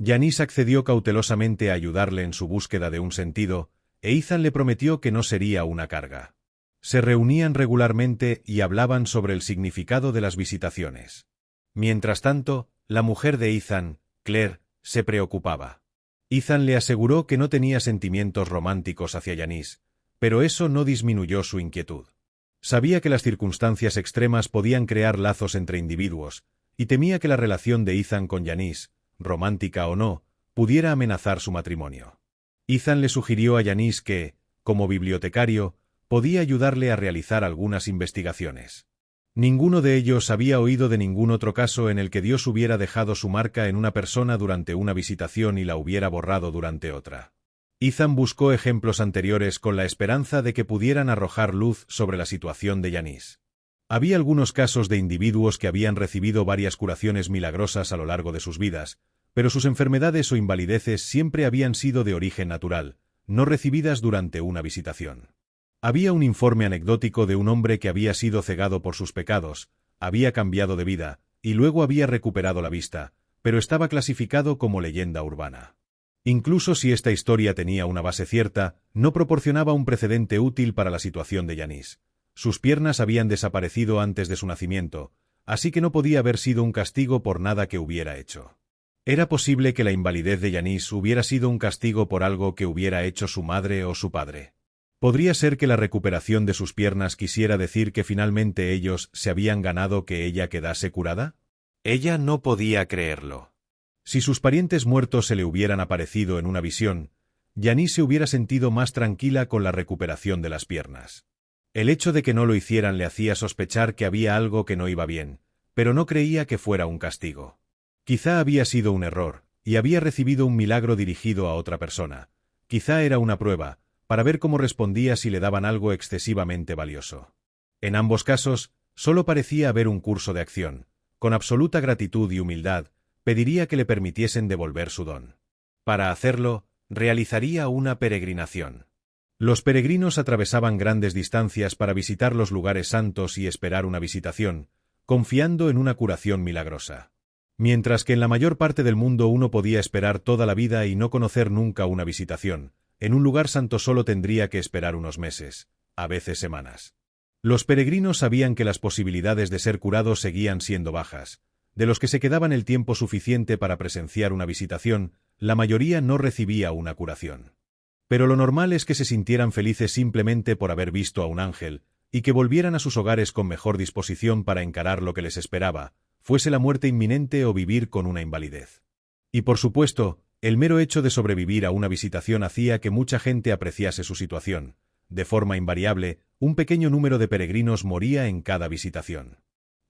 Janice accedió cautelosamente a ayudarle en su búsqueda de un sentido, e Ethan le prometió que no sería una carga. Se reunían regularmente y hablaban sobre el significado de las visitaciones. Mientras tanto, la mujer de Ethan, Claire, se preocupaba. Ethan le aseguró que no tenía sentimientos románticos hacia Janice, pero eso no disminuyó su inquietud. Sabía que las circunstancias extremas podían crear lazos entre individuos, y temía que la relación de Ethan con Janice, romántica o no, pudiera amenazar su matrimonio. Ethan le sugirió a Janice que, como bibliotecario, podía ayudarle a realizar algunas investigaciones. Ninguno de ellos había oído de ningún otro caso en el que Dios hubiera dejado su marca en una persona durante una visitación y la hubiera borrado durante otra. Ethan buscó ejemplos anteriores con la esperanza de que pudieran arrojar luz sobre la situación de Janice. Había algunos casos de individuos que habían recibido varias curaciones milagrosas a lo largo de sus vidas, pero sus enfermedades o invalideces siempre habían sido de origen natural, no recibidas durante una visitación. Había un informe anecdótico de un hombre que había sido cegado por sus pecados, había cambiado de vida, y luego había recuperado la vista, pero estaba clasificado como leyenda urbana. Incluso si esta historia tenía una base cierta, no proporcionaba un precedente útil para la situación de Janice. Sus piernas habían desaparecido antes de su nacimiento, así que no podía haber sido un castigo por nada que hubiera hecho. Era posible que la invalidez de Janice hubiera sido un castigo por algo que hubiera hecho su madre o su padre. Podría ser que la recuperación de sus piernas quisiera decir que finalmente ellos se habían ganado que ella quedase curada. Ella no podía creerlo. Si sus parientes muertos se le hubieran aparecido en una visión, Janice se hubiera sentido más tranquila con la recuperación de las piernas. El hecho de que no lo hicieran le hacía sospechar que había algo que no iba bien, pero no creía que fuera un castigo. Quizá había sido un error, y había recibido un milagro dirigido a otra persona. Quizá era una prueba, para ver cómo respondía si le daban algo excesivamente valioso. En ambos casos, solo parecía haber un curso de acción. Con absoluta gratitud y humildad, pediría que le permitiesen devolver su don. Para hacerlo, realizaría una peregrinación. Los peregrinos atravesaban grandes distancias para visitar los lugares santos y esperar una visitación, confiando en una curación milagrosa. Mientras que en la mayor parte del mundo uno podía esperar toda la vida y no conocer nunca una visitación, en un lugar santo solo tendría que esperar unos meses, a veces semanas. Los peregrinos sabían que las posibilidades de ser curados seguían siendo bajas. De los que se quedaban el tiempo suficiente para presenciar una visitación, la mayoría no recibía una curación. Pero lo normal es que se sintieran felices simplemente por haber visto a un ángel, y que volvieran a sus hogares con mejor disposición para encarar lo que les esperaba, fuese la muerte inminente o vivir con una invalidez. Y por supuesto, el mero hecho de sobrevivir a una visitación hacía que mucha gente apreciase su situación. De forma invariable, un pequeño número de peregrinos moría en cada visitación.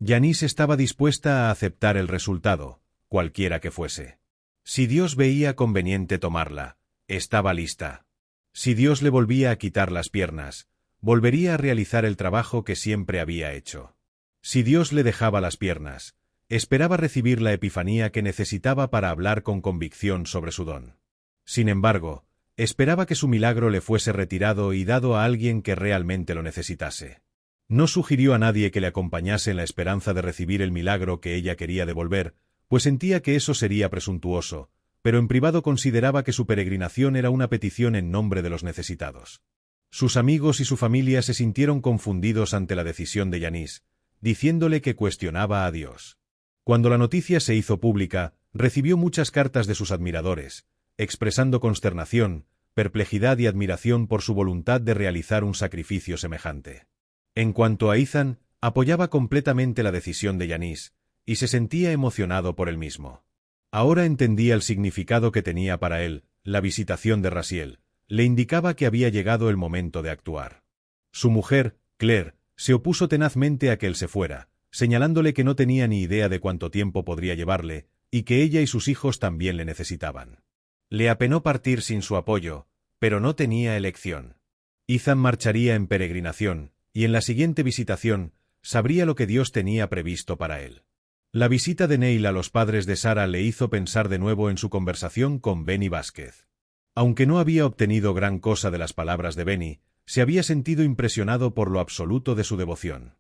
Janice estaba dispuesta a aceptar el resultado, cualquiera que fuese. Si Dios veía conveniente tomarla, estaba lista. Si Dios le volvía a quitar las piernas, volvería a realizar el trabajo que siempre había hecho. Si Dios le dejaba las piernas, esperaba recibir la epifanía que necesitaba para hablar con convicción sobre su don. Sin embargo, esperaba que su milagro le fuese retirado y dado a alguien que realmente lo necesitase. No sugirió a nadie que le acompañase en la esperanza de recibir el milagro que ella quería devolver, pues sentía que eso sería presuntuoso, pero en privado consideraba que su peregrinación era una petición en nombre de los necesitados. Sus amigos y su familia se sintieron confundidos ante la decisión de Janice, diciéndole que cuestionaba a Dios. Cuando la noticia se hizo pública, recibió muchas cartas de sus admiradores, expresando consternación, perplejidad y admiración por su voluntad de realizar un sacrificio semejante. En cuanto a Ethan, apoyaba completamente la decisión de Janice, y se sentía emocionado por él mismo. Ahora entendía el significado que tenía para él, la visitación de Raziel, le indicaba que había llegado el momento de actuar. Su mujer, Claire, se opuso tenazmente a que él se fuera, señalándole que no tenía ni idea de cuánto tiempo podría llevarle, y que ella y sus hijos también le necesitaban. Le apenó partir sin su apoyo, pero no tenía elección. Ethan marcharía en peregrinación, y en la siguiente visitación, sabría lo que Dios tenía previsto para él. La visita de Neil a los padres de Sarah le hizo pensar de nuevo en su conversación con Benny Vázquez. Aunque no había obtenido gran cosa de las palabras de Benny, se había sentido impresionado por lo absoluto de su devoción.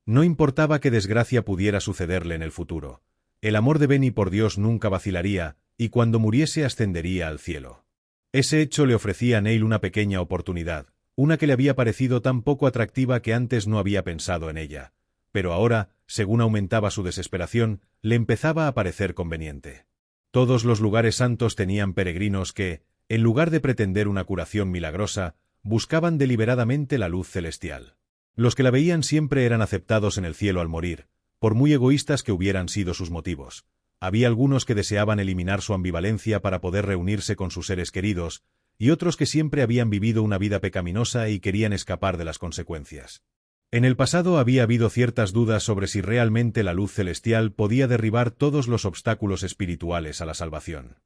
No importaba qué desgracia pudiera sucederle en el futuro. El amor de Benny por Dios nunca vacilaría, y cuando muriese ascendería al cielo. Ese hecho le ofrecía a Neil una pequeña oportunidad, una que le había parecido tan poco atractiva que antes no había pensado en ella. Pero ahora, según aumentaba su desesperación, le empezaba a parecer conveniente. Todos los lugares santos tenían peregrinos que, en lugar de pretender una curación milagrosa, buscaban deliberadamente la luz celestial. Los que la veían siempre eran aceptados en el cielo al morir, por muy egoístas que hubieran sido sus motivos. Había algunos que deseaban eliminar su ambivalencia para poder reunirse con sus seres queridos, y otros que siempre habían vivido una vida pecaminosa y querían escapar de las consecuencias. En el pasado había habido ciertas dudas sobre si realmente la luz celestial podía derribar todos los obstáculos espirituales a la salvación.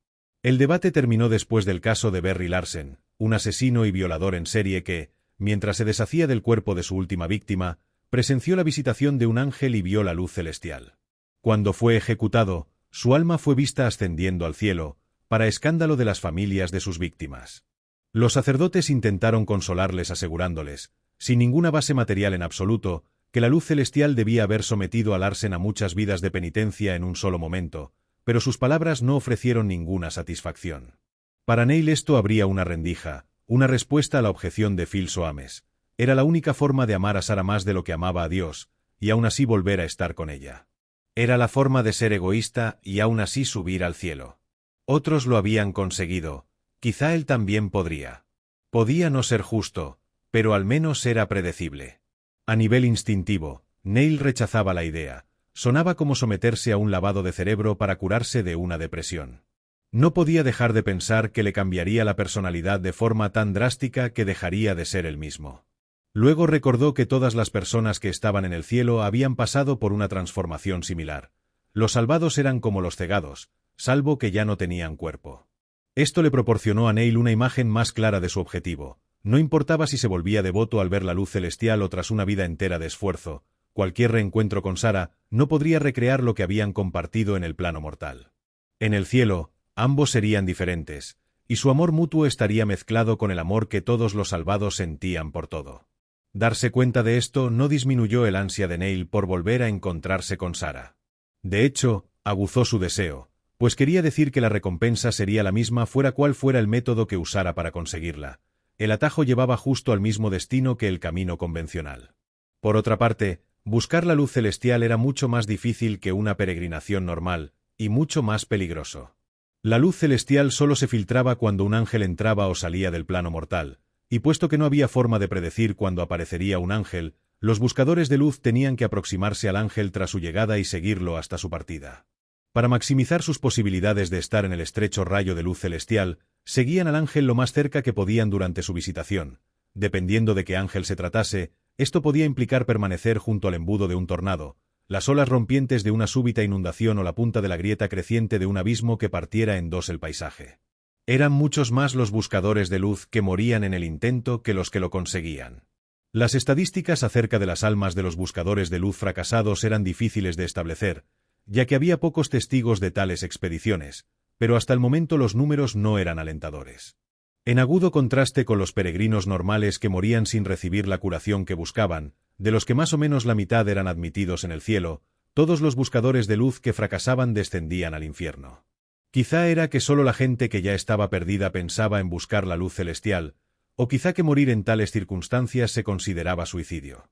El debate terminó después del caso de Barry Larsen, un asesino y violador en serie que, mientras se deshacía del cuerpo de su última víctima, presenció la visitación de un ángel y vio la luz celestial. Cuando fue ejecutado, su alma fue vista ascendiendo al cielo, para escándalo de las familias de sus víctimas. Los sacerdotes intentaron consolarles asegurándoles, sin ninguna base material en absoluto, que la luz celestial debía haber sometido a Larsen a muchas vidas de penitencia en un solo momento, pero sus palabras no ofrecieron ninguna satisfacción. Para Neil esto habría una rendija, una respuesta a la objeción de Phil Soames. Era la única forma de amar a Sarah más de lo que amaba a Dios, y aún así volver a estar con ella. Era la forma de ser egoísta y aún así subir al cielo. Otros lo habían conseguido, quizá él también podría. Podía no ser justo, pero al menos era predecible. A nivel instintivo, Neil rechazaba la idea. Sonaba como someterse a un lavado de cerebro para curarse de una depresión. No podía dejar de pensar que le cambiaría la personalidad de forma tan drástica que dejaría de ser el mismo. Luego recordó que todas las personas que estaban en el cielo habían pasado por una transformación similar. Los salvados eran como los cegados, salvo que ya no tenían cuerpo. Esto le proporcionó a Neil una imagen más clara de su objetivo. No importaba si se volvía devoto al ver la luz celestial o tras una vida entera de esfuerzo, cualquier reencuentro con Sarah no podría recrear lo que habían compartido en el plano mortal. En el cielo, ambos serían diferentes, y su amor mutuo estaría mezclado con el amor que todos los salvados sentían por todo. Darse cuenta de esto no disminuyó el ansia de Neil por volver a encontrarse con Sarah. De hecho, aguzó su deseo, pues quería decir que la recompensa sería la misma fuera cual fuera el método que usara para conseguirla. El atajo llevaba justo al mismo destino que el camino convencional. Por otra parte, buscar la luz celestial era mucho más difícil que una peregrinación normal, y mucho más peligroso. La luz celestial solo se filtraba cuando un ángel entraba o salía del plano mortal, y puesto que no había forma de predecir cuándo aparecería un ángel, los buscadores de luz tenían que aproximarse al ángel tras su llegada y seguirlo hasta su partida. Para maximizar sus posibilidades de estar en el estrecho rayo de luz celestial, seguían al ángel lo más cerca que podían durante su visitación. Dependiendo de qué ángel se tratase, esto podía implicar permanecer junto al embudo de un tornado, las olas rompientes de una súbita inundación o la punta de la grieta creciente de un abismo que partiera en dos el paisaje. Eran muchos más los buscadores de luz que morían en el intento que los que lo conseguían. Las estadísticas acerca de las almas de los buscadores de luz fracasados eran difíciles de establecer, ya que había pocos testigos de tales expediciones, pero hasta el momento los números no eran alentadores. En agudo contraste con los peregrinos normales que morían sin recibir la curación que buscaban, de los que más o menos la mitad eran admitidos en el cielo, todos los buscadores de luz que fracasaban descendían al infierno. Quizá era que solo la gente que ya estaba perdida pensaba en buscar la luz celestial, o quizá que morir en tales circunstancias se consideraba suicidio.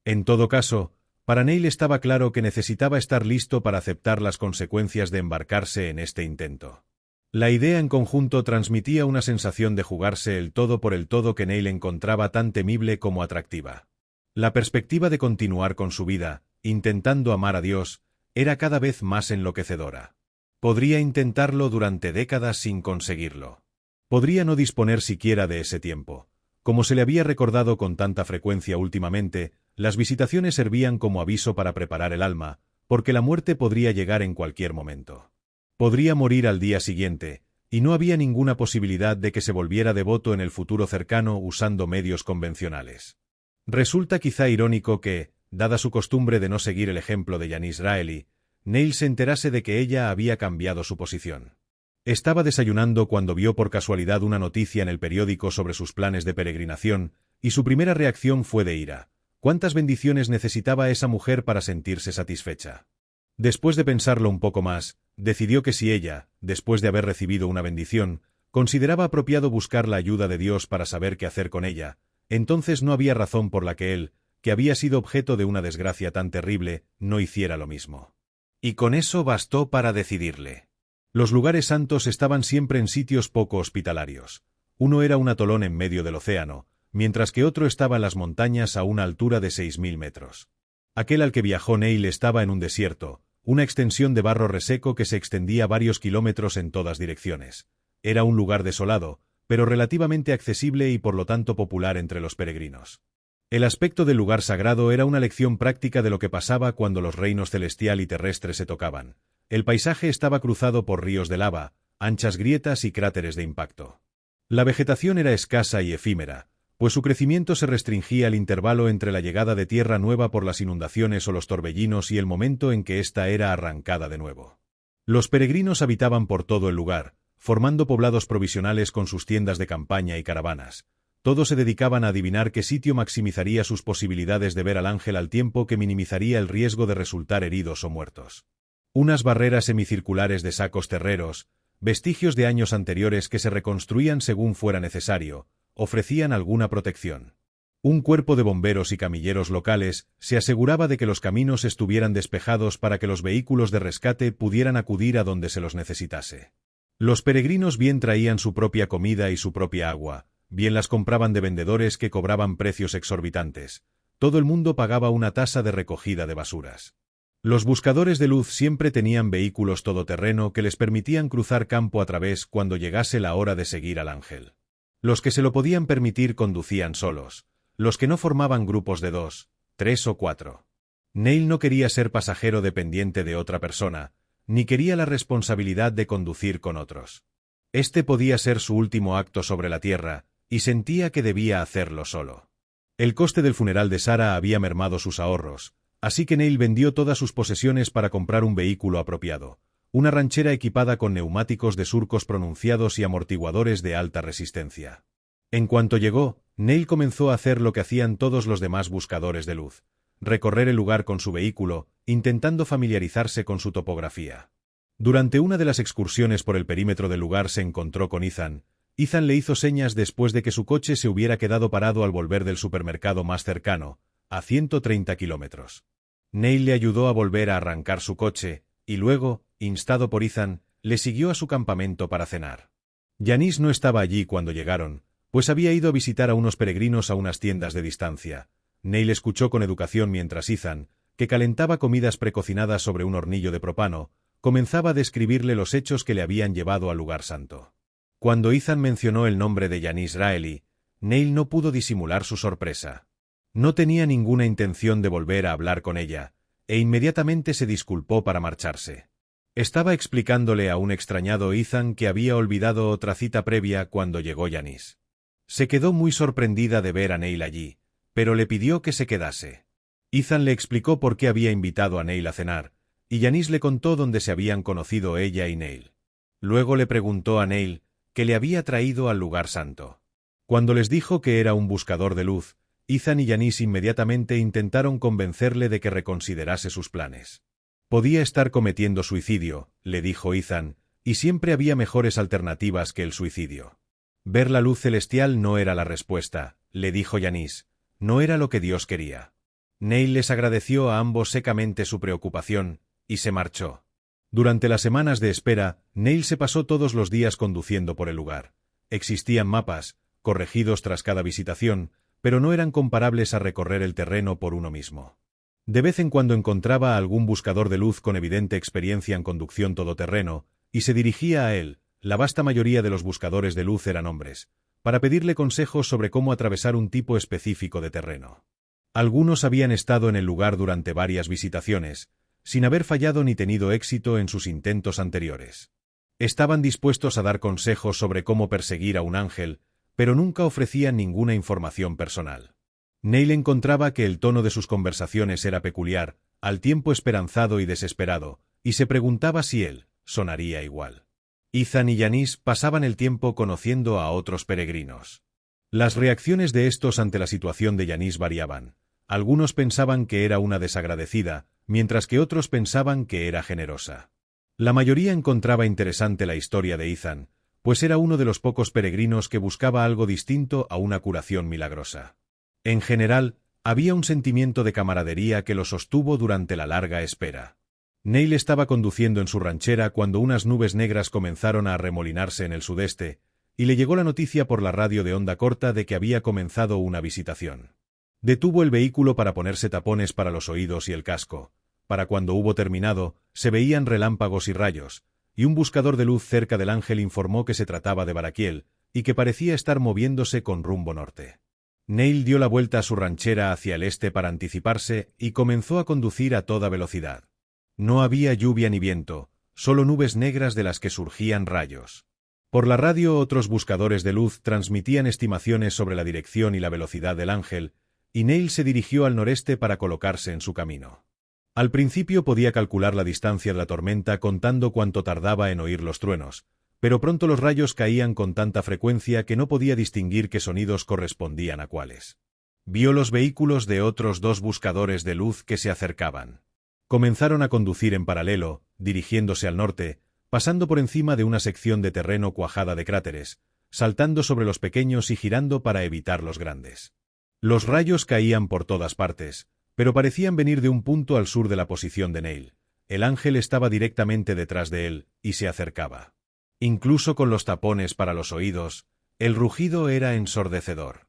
En todo caso, para Neil estaba claro que necesitaba estar listo para aceptar las consecuencias de embarcarse en este intento. La idea en conjunto transmitía una sensación de jugarse el todo por el todo que Neil encontraba tan temible como atractiva. La perspectiva de continuar con su vida, intentando amar a Dios, era cada vez más enloquecedora. Podría intentarlo durante décadas sin conseguirlo. Podría no disponer siquiera de ese tiempo. Como se le había recordado con tanta frecuencia últimamente, las visitaciones servían como aviso para preparar el alma, porque la muerte podría llegar en cualquier momento. Podría morir al día siguiente, y no había ninguna posibilidad de que se volviera devoto en el futuro cercano usando medios convencionales. Resulta quizá irónico que, dada su costumbre de no seguir el ejemplo de Janice Raeli, Neil se enterase de que ella había cambiado su posición. Estaba desayunando cuando vio por casualidad una noticia en el periódico sobre sus planes de peregrinación, y su primera reacción fue de ira. ¿Cuántas bendiciones necesitaba esa mujer para sentirse satisfecha? Después de pensarlo un poco más, decidió que si ella, después de haber recibido una bendición, consideraba apropiado buscar la ayuda de Dios para saber qué hacer con ella, entonces no había razón por la que él, que había sido objeto de una desgracia tan terrible, no hiciera lo mismo. Y con eso bastó para decidirle. Los lugares santos estaban siempre en sitios poco hospitalarios. Uno era un atolón en medio del océano, mientras que otro estaba en las montañas a una altura de 6.000 metros. Aquel al que viajó Neil estaba en un desierto, una extensión de barro reseco que se extendía varios kilómetros en todas direcciones. Era un lugar desolado, pero relativamente accesible y por lo tanto popular entre los peregrinos. El aspecto del lugar sagrado era una lección práctica de lo que pasaba cuando los reinos celestial y terrestre se tocaban. El paisaje estaba cruzado por ríos de lava, anchas grietas y cráteres de impacto. La vegetación era escasa y efímera, pues su crecimiento se restringía al intervalo entre la llegada de tierra nueva por las inundaciones o los torbellinos y el momento en que ésta era arrancada de nuevo. Los peregrinos habitaban por todo el lugar, formando poblados provisionales con sus tiendas de campaña y caravanas. Todos se dedicaban a adivinar qué sitio maximizaría sus posibilidades de ver al ángel al tiempo que minimizaría el riesgo de resultar heridos o muertos. Unas barreras semicirculares de sacos terreros, vestigios de años anteriores que se reconstruían según fuera necesario, ofrecían alguna protección. Un cuerpo de bomberos y camilleros locales se aseguraba de que los caminos estuvieran despejados para que los vehículos de rescate pudieran acudir a donde se los necesitase. Los peregrinos bien traían su propia comida y su propia agua, bien las compraban de vendedores que cobraban precios exorbitantes. Todo el mundo pagaba una tasa de recogida de basuras. Los buscadores de luz siempre tenían vehículos todoterreno que les permitían cruzar campo a través cuando llegase la hora de seguir al ángel. Los que se lo podían permitir conducían solos, los que no formaban grupos de 2, 3 o 4. Neil no quería ser pasajero dependiente de otra persona, ni quería la responsabilidad de conducir con otros. Este podía ser su último acto sobre la tierra, y sentía que debía hacerlo solo. El coste del funeral de Sarah había mermado sus ahorros, así que Neil vendió todas sus posesiones para comprar un vehículo apropiado. Una ranchera equipada con neumáticos de surcos pronunciados y amortiguadores de alta resistencia. En cuanto llegó, Neil comenzó a hacer lo que hacían todos los demás buscadores de luz: recorrer el lugar con su vehículo, intentando familiarizarse con su topografía. Durante una de las excursiones por el perímetro del lugar se encontró con Ethan. Ethan le hizo señas después de que su coche se hubiera quedado parado al volver del supermercado más cercano, a 130 kilómetros. Neil le ayudó a volver a arrancar su coche, y luego, instado por Ethan, le siguió a su campamento para cenar. Janice no estaba allí cuando llegaron, pues había ido a visitar a unos peregrinos a unas tiendas de distancia. Neil escuchó con educación mientras Ethan, que calentaba comidas precocinadas sobre un hornillo de propano, comenzaba a describirle los hechos que le habían llevado al lugar santo. Cuando Ethan mencionó el nombre de Janice Raely, Neil no pudo disimular su sorpresa. No tenía ninguna intención de volver a hablar con ella, e inmediatamente se disculpó para marcharse. Estaba explicándole a un extrañado Ethan que había olvidado otra cita previa cuando llegó Janice. Se quedó muy sorprendida de ver a Neil allí, pero le pidió que se quedase. Ethan le explicó por qué había invitado a Neil a cenar, y Janice le contó dónde se habían conocido ella y Neil. Luego le preguntó a Neil qué le había traído al lugar santo. Cuando les dijo que era un buscador de luz, Ethan y Janice inmediatamente intentaron convencerle de que reconsiderase sus planes. Podía estar cometiendo suicidio, le dijo Ethan, y siempre había mejores alternativas que el suicidio. Ver la luz celestial no era la respuesta, le dijo Janice, no era lo que Dios quería. Neil les agradeció a ambos secamente su preocupación, y se marchó. Durante las semanas de espera, Neil se pasó todos los días conduciendo por el lugar. Existían mapas, corregidos tras cada visitación, pero no eran comparables a recorrer el terreno por uno mismo. De vez en cuando encontraba a algún buscador de luz con evidente experiencia en conducción todoterreno, y se dirigía a él. La vasta mayoría de los buscadores de luz eran hombres, para pedirle consejos sobre cómo atravesar un tipo específico de terreno. Algunos habían estado en el lugar durante varias visitaciones, sin haber fallado ni tenido éxito en sus intentos anteriores. Estaban dispuestos a dar consejos sobre cómo perseguir a un ángel, pero nunca ofrecían ninguna información personal. Neil encontraba que el tono de sus conversaciones era peculiar, al tiempo esperanzado y desesperado, y se preguntaba si él sonaría igual. Ethan y Janice pasaban el tiempo conociendo a otros peregrinos. Las reacciones de estos ante la situación de Janice variaban. Algunos pensaban que era una desagradecida, mientras que otros pensaban que era generosa. La mayoría encontraba interesante la historia de Ethan, pues era uno de los pocos peregrinos que buscaba algo distinto a una curación milagrosa. En general, había un sentimiento de camaradería que lo sostuvo durante la larga espera. Neil estaba conduciendo en su ranchera cuando unas nubes negras comenzaron a arremolinarse en el sudeste, y le llegó la noticia por la radio de onda corta de que había comenzado una visitación. Detuvo el vehículo para ponerse tapones para los oídos y el casco. Para cuando hubo terminado, se veían relámpagos y rayos, y un buscador de luz cerca del ángel informó que se trataba de Baraquiel, y que parecía estar moviéndose con rumbo norte. Neil dio la vuelta a su ranchera hacia el este para anticiparse y comenzó a conducir a toda velocidad. No había lluvia ni viento, solo nubes negras de las que surgían rayos. Por la radio otros buscadores de luz transmitían estimaciones sobre la dirección y la velocidad del ángel, y Neil se dirigió al noreste para colocarse en su camino. Al principio podía calcular la distancia de la tormenta contando cuánto tardaba en oír los truenos, pero pronto los rayos caían con tanta frecuencia que no podía distinguir qué sonidos correspondían a cuáles. Vio los vehículos de otros dos buscadores de luz que se acercaban. Comenzaron a conducir en paralelo, dirigiéndose al norte, pasando por encima de una sección de terreno cuajada de cráteres, saltando sobre los pequeños y girando para evitar los grandes. Los rayos caían por todas partes, pero parecían venir de un punto al sur de la posición de Neil. El ángel estaba directamente detrás de él, y se acercaba. Incluso con los tapones para los oídos, el rugido era ensordecedor.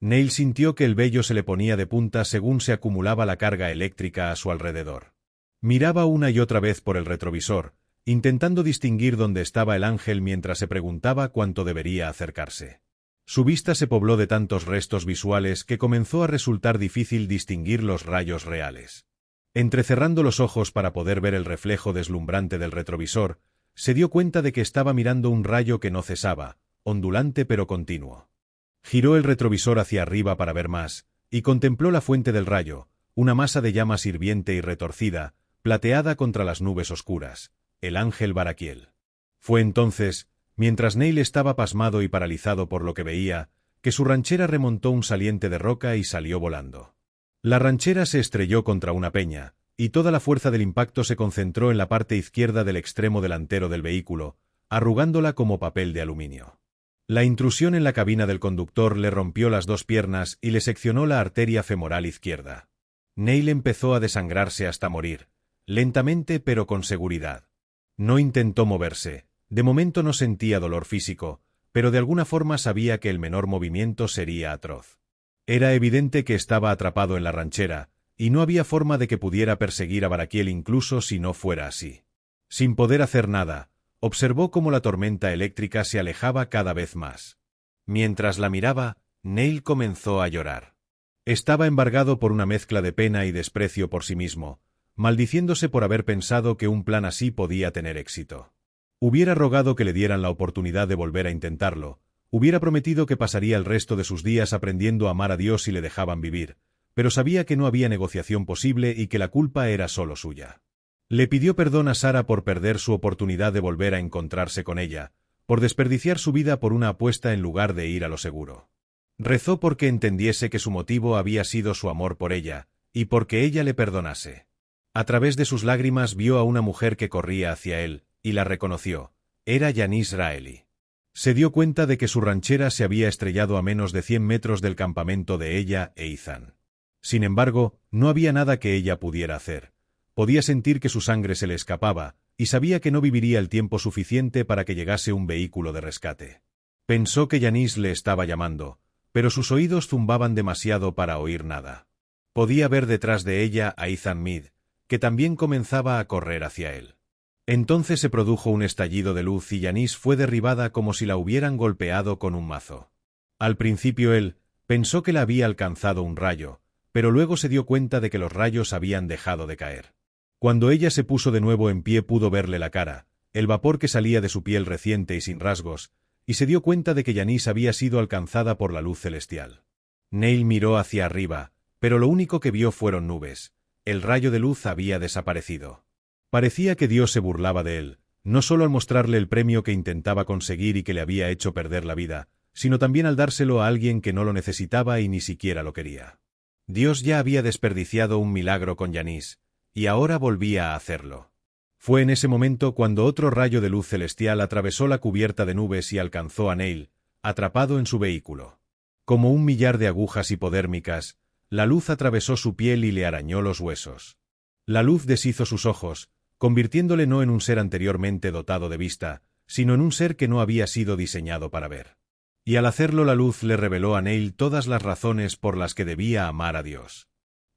Neil sintió que el vello se le ponía de punta según se acumulaba la carga eléctrica a su alrededor. Miraba una y otra vez por el retrovisor, intentando distinguir dónde estaba el ángel mientras se preguntaba cuánto debería acercarse. Su vista se pobló de tantos restos visuales que comenzó a resultar difícil distinguir los rayos reales. Entrecerrando los ojos para poder ver el reflejo deslumbrante del retrovisor, se dio cuenta de que estaba mirando un rayo que no cesaba, ondulante pero continuo. Giró el retrovisor hacia arriba para ver más, y contempló la fuente del rayo, una masa de llama hirviente y retorcida, plateada contra las nubes oscuras, el ángel Baraquiel. Fue entonces, mientras Neil estaba pasmado y paralizado por lo que veía, que su ranchera remontó un saliente de roca y salió volando. La ranchera se estrelló contra una peña, y toda la fuerza del impacto se concentró en la parte izquierda del extremo delantero del vehículo, arrugándola como papel de aluminio. La intrusión en la cabina del conductor le rompió las dos piernas y le seccionó la arteria femoral izquierda. Neil empezó a desangrarse hasta morir, lentamente pero con seguridad. No intentó moverse, de momento no sentía dolor físico, pero de alguna forma sabía que el menor movimiento sería atroz. Era evidente que estaba atrapado en la ranchera, y no había forma de que pudiera perseguir a Baraquiel incluso si no fuera así. Sin poder hacer nada, observó cómo la tormenta eléctrica se alejaba cada vez más. Mientras la miraba, Neil comenzó a llorar. Estaba embargado por una mezcla de pena y desprecio por sí mismo, maldiciéndose por haber pensado que un plan así podía tener éxito. Hubiera rogado que le dieran la oportunidad de volver a intentarlo, hubiera prometido que pasaría el resto de sus días aprendiendo a amar a Dios si le dejaban vivir, pero sabía que no había negociación posible y que la culpa era solo suya. Le pidió perdón a Sara por perder su oportunidad de volver a encontrarse con ella, por desperdiciar su vida por una apuesta en lugar de ir a lo seguro. Rezó porque entendiese que su motivo había sido su amor por ella, y porque ella le perdonase. A través de sus lágrimas vio a una mujer que corría hacia él, y la reconoció. Era Janice Raeli. Se dio cuenta de que su ranchera se había estrellado a menos de 100 metros del campamento de ella e Ethan. Sin embargo, no había nada que ella pudiera hacer. Podía sentir que su sangre se le escapaba, y sabía que no viviría el tiempo suficiente para que llegase un vehículo de rescate. Pensó que Janice le estaba llamando, pero sus oídos zumbaban demasiado para oír nada. Podía ver detrás de ella a Ethan Mead, que también comenzaba a correr hacia él. Entonces se produjo un estallido de luz y Janice fue derribada como si la hubieran golpeado con un mazo. Al principio él pensó que la había alcanzado un rayo, pero luego se dio cuenta de que los rayos habían dejado de caer. Cuando ella se puso de nuevo en pie pudo verle la cara, el vapor que salía de su piel reciente y sin rasgos, y se dio cuenta de que Janice había sido alcanzada por la luz celestial. Neil miró hacia arriba, pero lo único que vio fueron nubes. El rayo de luz había desaparecido. Parecía que Dios se burlaba de él, no solo al mostrarle el premio que intentaba conseguir y que le había hecho perder la vida, sino también al dárselo a alguien que no lo necesitaba y ni siquiera lo quería. Dios ya había desperdiciado un milagro con Yanis, y ahora volvía a hacerlo. Fue en ese momento cuando otro rayo de luz celestial atravesó la cubierta de nubes y alcanzó a Neil, atrapado en su vehículo. Como un millar de agujas hipodérmicas, la luz atravesó su piel y le arañó los huesos. La luz deshizo sus ojos, convirtiéndole no en un ser anteriormente dotado de vista, sino en un ser que no había sido diseñado para ver. Y al hacerlo la luz le reveló a Neil todas las razones por las que debía amar a Dios.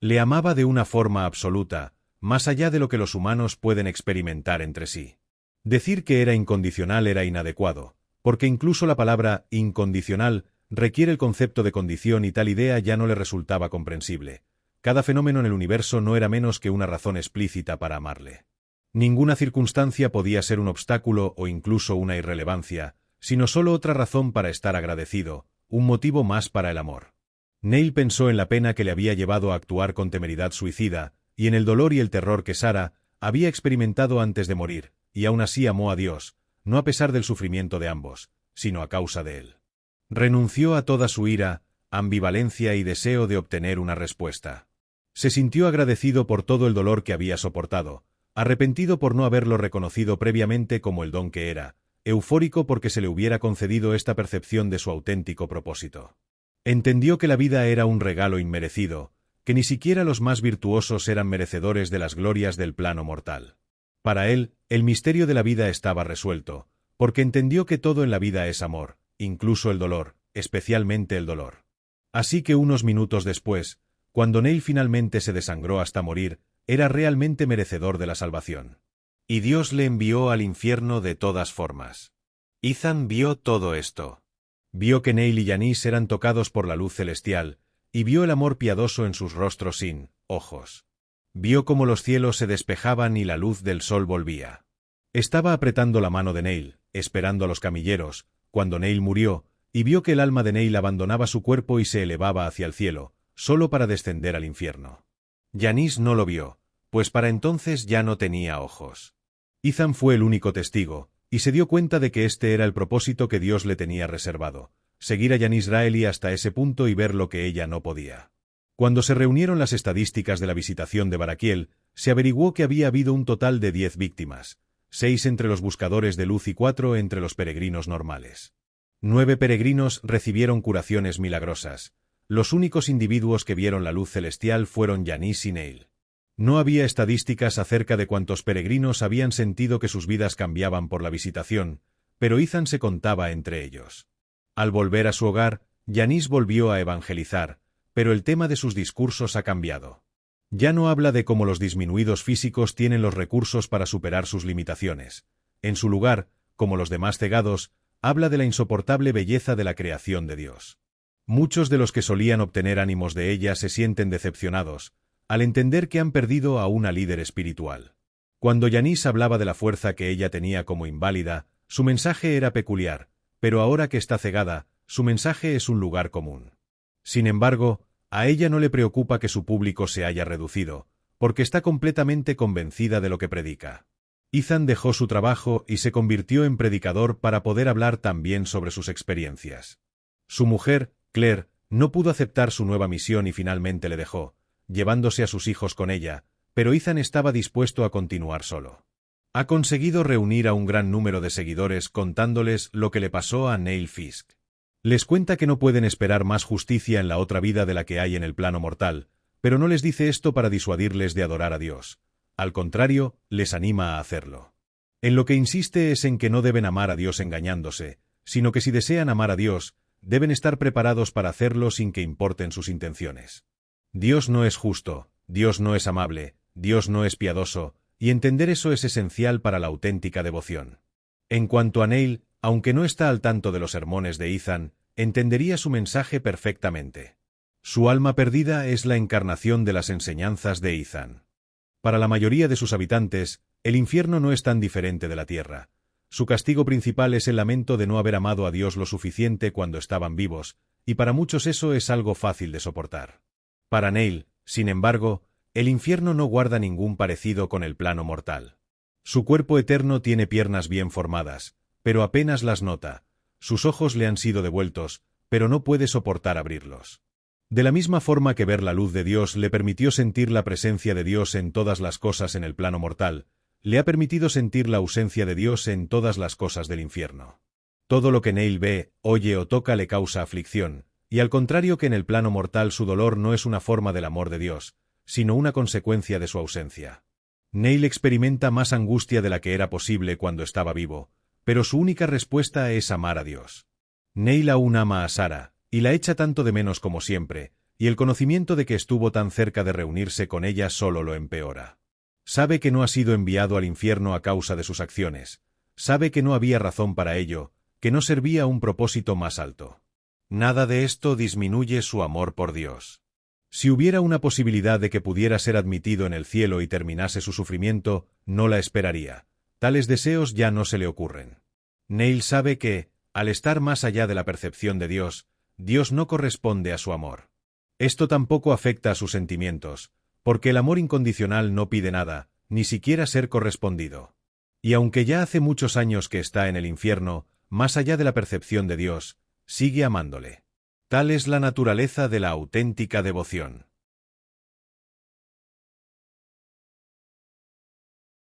Le amaba de una forma absoluta, más allá de lo que los humanos pueden experimentar entre sí. Decir que era incondicional era inadecuado, porque incluso la palabra incondicional requiere el concepto de condición y tal idea ya no le resultaba comprensible. Cada fenómeno en el universo no era menos que una razón explícita para amarle. Ninguna circunstancia podía ser un obstáculo o incluso una irrelevancia, sino solo otra razón para estar agradecido, un motivo más para el amor. Neil pensó en la pena que le había llevado a actuar con temeridad suicida, y en el dolor y el terror que Sarah había experimentado antes de morir, y aún así amó a Dios, no a pesar del sufrimiento de ambos, sino a causa de él. Renunció a toda su ira, ambivalencia y deseo de obtener una respuesta. Se sintió agradecido por todo el dolor que había soportado, arrepentido por no haberlo reconocido previamente como el don que era, eufórico porque se le hubiera concedido esta percepción de su auténtico propósito. Entendió que la vida era un regalo inmerecido, que ni siquiera los más virtuosos eran merecedores de las glorias del plano mortal. Para él, el misterio de la vida estaba resuelto, porque entendió que todo en la vida es amor, incluso el dolor, especialmente el dolor. Así que unos minutos después, cuando Neil finalmente se desangró hasta morir, era realmente merecedor de la salvación. Y Dios le envió al infierno de todas formas. Ethan vio todo esto. Vio que Neil y Yanis eran tocados por la luz celestial, y vio el amor piadoso en sus rostros sin ojos. Vio cómo los cielos se despejaban y la luz del sol volvía. Estaba apretando la mano de Neil, esperando a los camilleros, cuando Neil murió, y vio que el alma de Neil abandonaba su cuerpo y se elevaba hacia el cielo, solo para descender al infierno. Yanis no lo vio, pues para entonces ya no tenía ojos. Ethan fue el único testigo, y se dio cuenta de que este era el propósito que Dios le tenía reservado, seguir a Yanis Raeli hasta ese punto y ver lo que ella no podía. Cuando se reunieron las estadísticas de la visitación de Baraquiel, se averiguó que había habido un total de 10 víctimas, 6 entre los buscadores de luz y 4 entre los peregrinos normales. 9 peregrinos recibieron curaciones milagrosas. Los únicos individuos que vieron la luz celestial fueron Yanis y Neil. No había estadísticas acerca de cuántos peregrinos habían sentido que sus vidas cambiaban por la visitación, pero Ethan se contaba entre ellos. Al volver a su hogar, Yanis volvió a evangelizar, pero el tema de sus discursos ha cambiado. Ya no habla de cómo los disminuidos físicos tienen los recursos para superar sus limitaciones. En su lugar, como los demás cegados, habla de la insoportable belleza de la creación de Dios. Muchos de los que solían obtener ánimos de ella se sienten decepcionados, al entender que han perdido a una líder espiritual. Cuando Yanis hablaba de la fuerza que ella tenía como inválida, su mensaje era peculiar, pero ahora que está cegada, su mensaje es un lugar común. Sin embargo, a ella no le preocupa que su público se haya reducido, porque está completamente convencida de lo que predica. Ethan dejó su trabajo y se convirtió en predicador para poder hablar también sobre sus experiencias. Su mujer, Claire, no pudo aceptar su nueva misión y finalmente le dejó, llevándose a sus hijos con ella, pero Ethan estaba dispuesto a continuar solo. Ha conseguido reunir a un gran número de seguidores contándoles lo que le pasó a Neil Fisk. Les cuenta que no pueden esperar más justicia en la otra vida de la que hay en el plano mortal, pero no les dice esto para disuadirles de adorar a Dios. Al contrario, les anima a hacerlo. En lo que insiste es en que no deben amar a Dios engañándose, sino que si desean amar a Dios, deben estar preparados para hacerlo sin que importen sus intenciones. Dios no es justo, Dios no es amable, Dios no es piadoso, y entender eso es esencial para la auténtica devoción. En cuanto a Neil, aunque no está al tanto de los sermones de Ethan, entendería su mensaje perfectamente. Su alma perdida es la encarnación de las enseñanzas de Ethan. Para la mayoría de sus habitantes, el infierno no es tan diferente de la tierra. Su castigo principal es el lamento de no haber amado a Dios lo suficiente cuando estaban vivos, y para muchos eso es algo fácil de soportar. Para Neil, sin embargo, el infierno no guarda ningún parecido con el plano mortal. Su cuerpo eterno tiene piernas bien formadas, pero apenas las nota. Sus ojos le han sido devueltos, pero no puede soportar abrirlos. De la misma forma que ver la luz de Dios le permitió sentir la presencia de Dios en todas las cosas en el plano mortal, le ha permitido sentir la ausencia de Dios en todas las cosas del infierno. Todo lo que Neil ve, oye o toca le causa aflicción, y al contrario que en el plano mortal su dolor no es una forma del amor de Dios, sino una consecuencia de su ausencia. Neil experimenta más angustia de la que era posible cuando estaba vivo, pero su única respuesta es amar a Dios. Neil aún ama a Sarah, y la echa tanto de menos como siempre, y el conocimiento de que estuvo tan cerca de reunirse con ella solo lo empeora. Sabe que no ha sido enviado al infierno a causa de sus acciones, sabe que no había razón para ello, que no servía a un propósito más alto. Nada de esto disminuye su amor por Dios. Si hubiera una posibilidad de que pudiera ser admitido en el cielo y terminase su sufrimiento, no la esperaría. Tales deseos ya no se le ocurren. Neil sabe que, al estar más allá de la percepción de Dios, Dios no corresponde a su amor. Esto tampoco afecta a sus sentimientos, porque el amor incondicional no pide nada, ni siquiera ser correspondido. Y aunque ya hace muchos años que está en el infierno, más allá de la percepción de Dios, sigue amándole. Tal es la naturaleza de la auténtica devoción.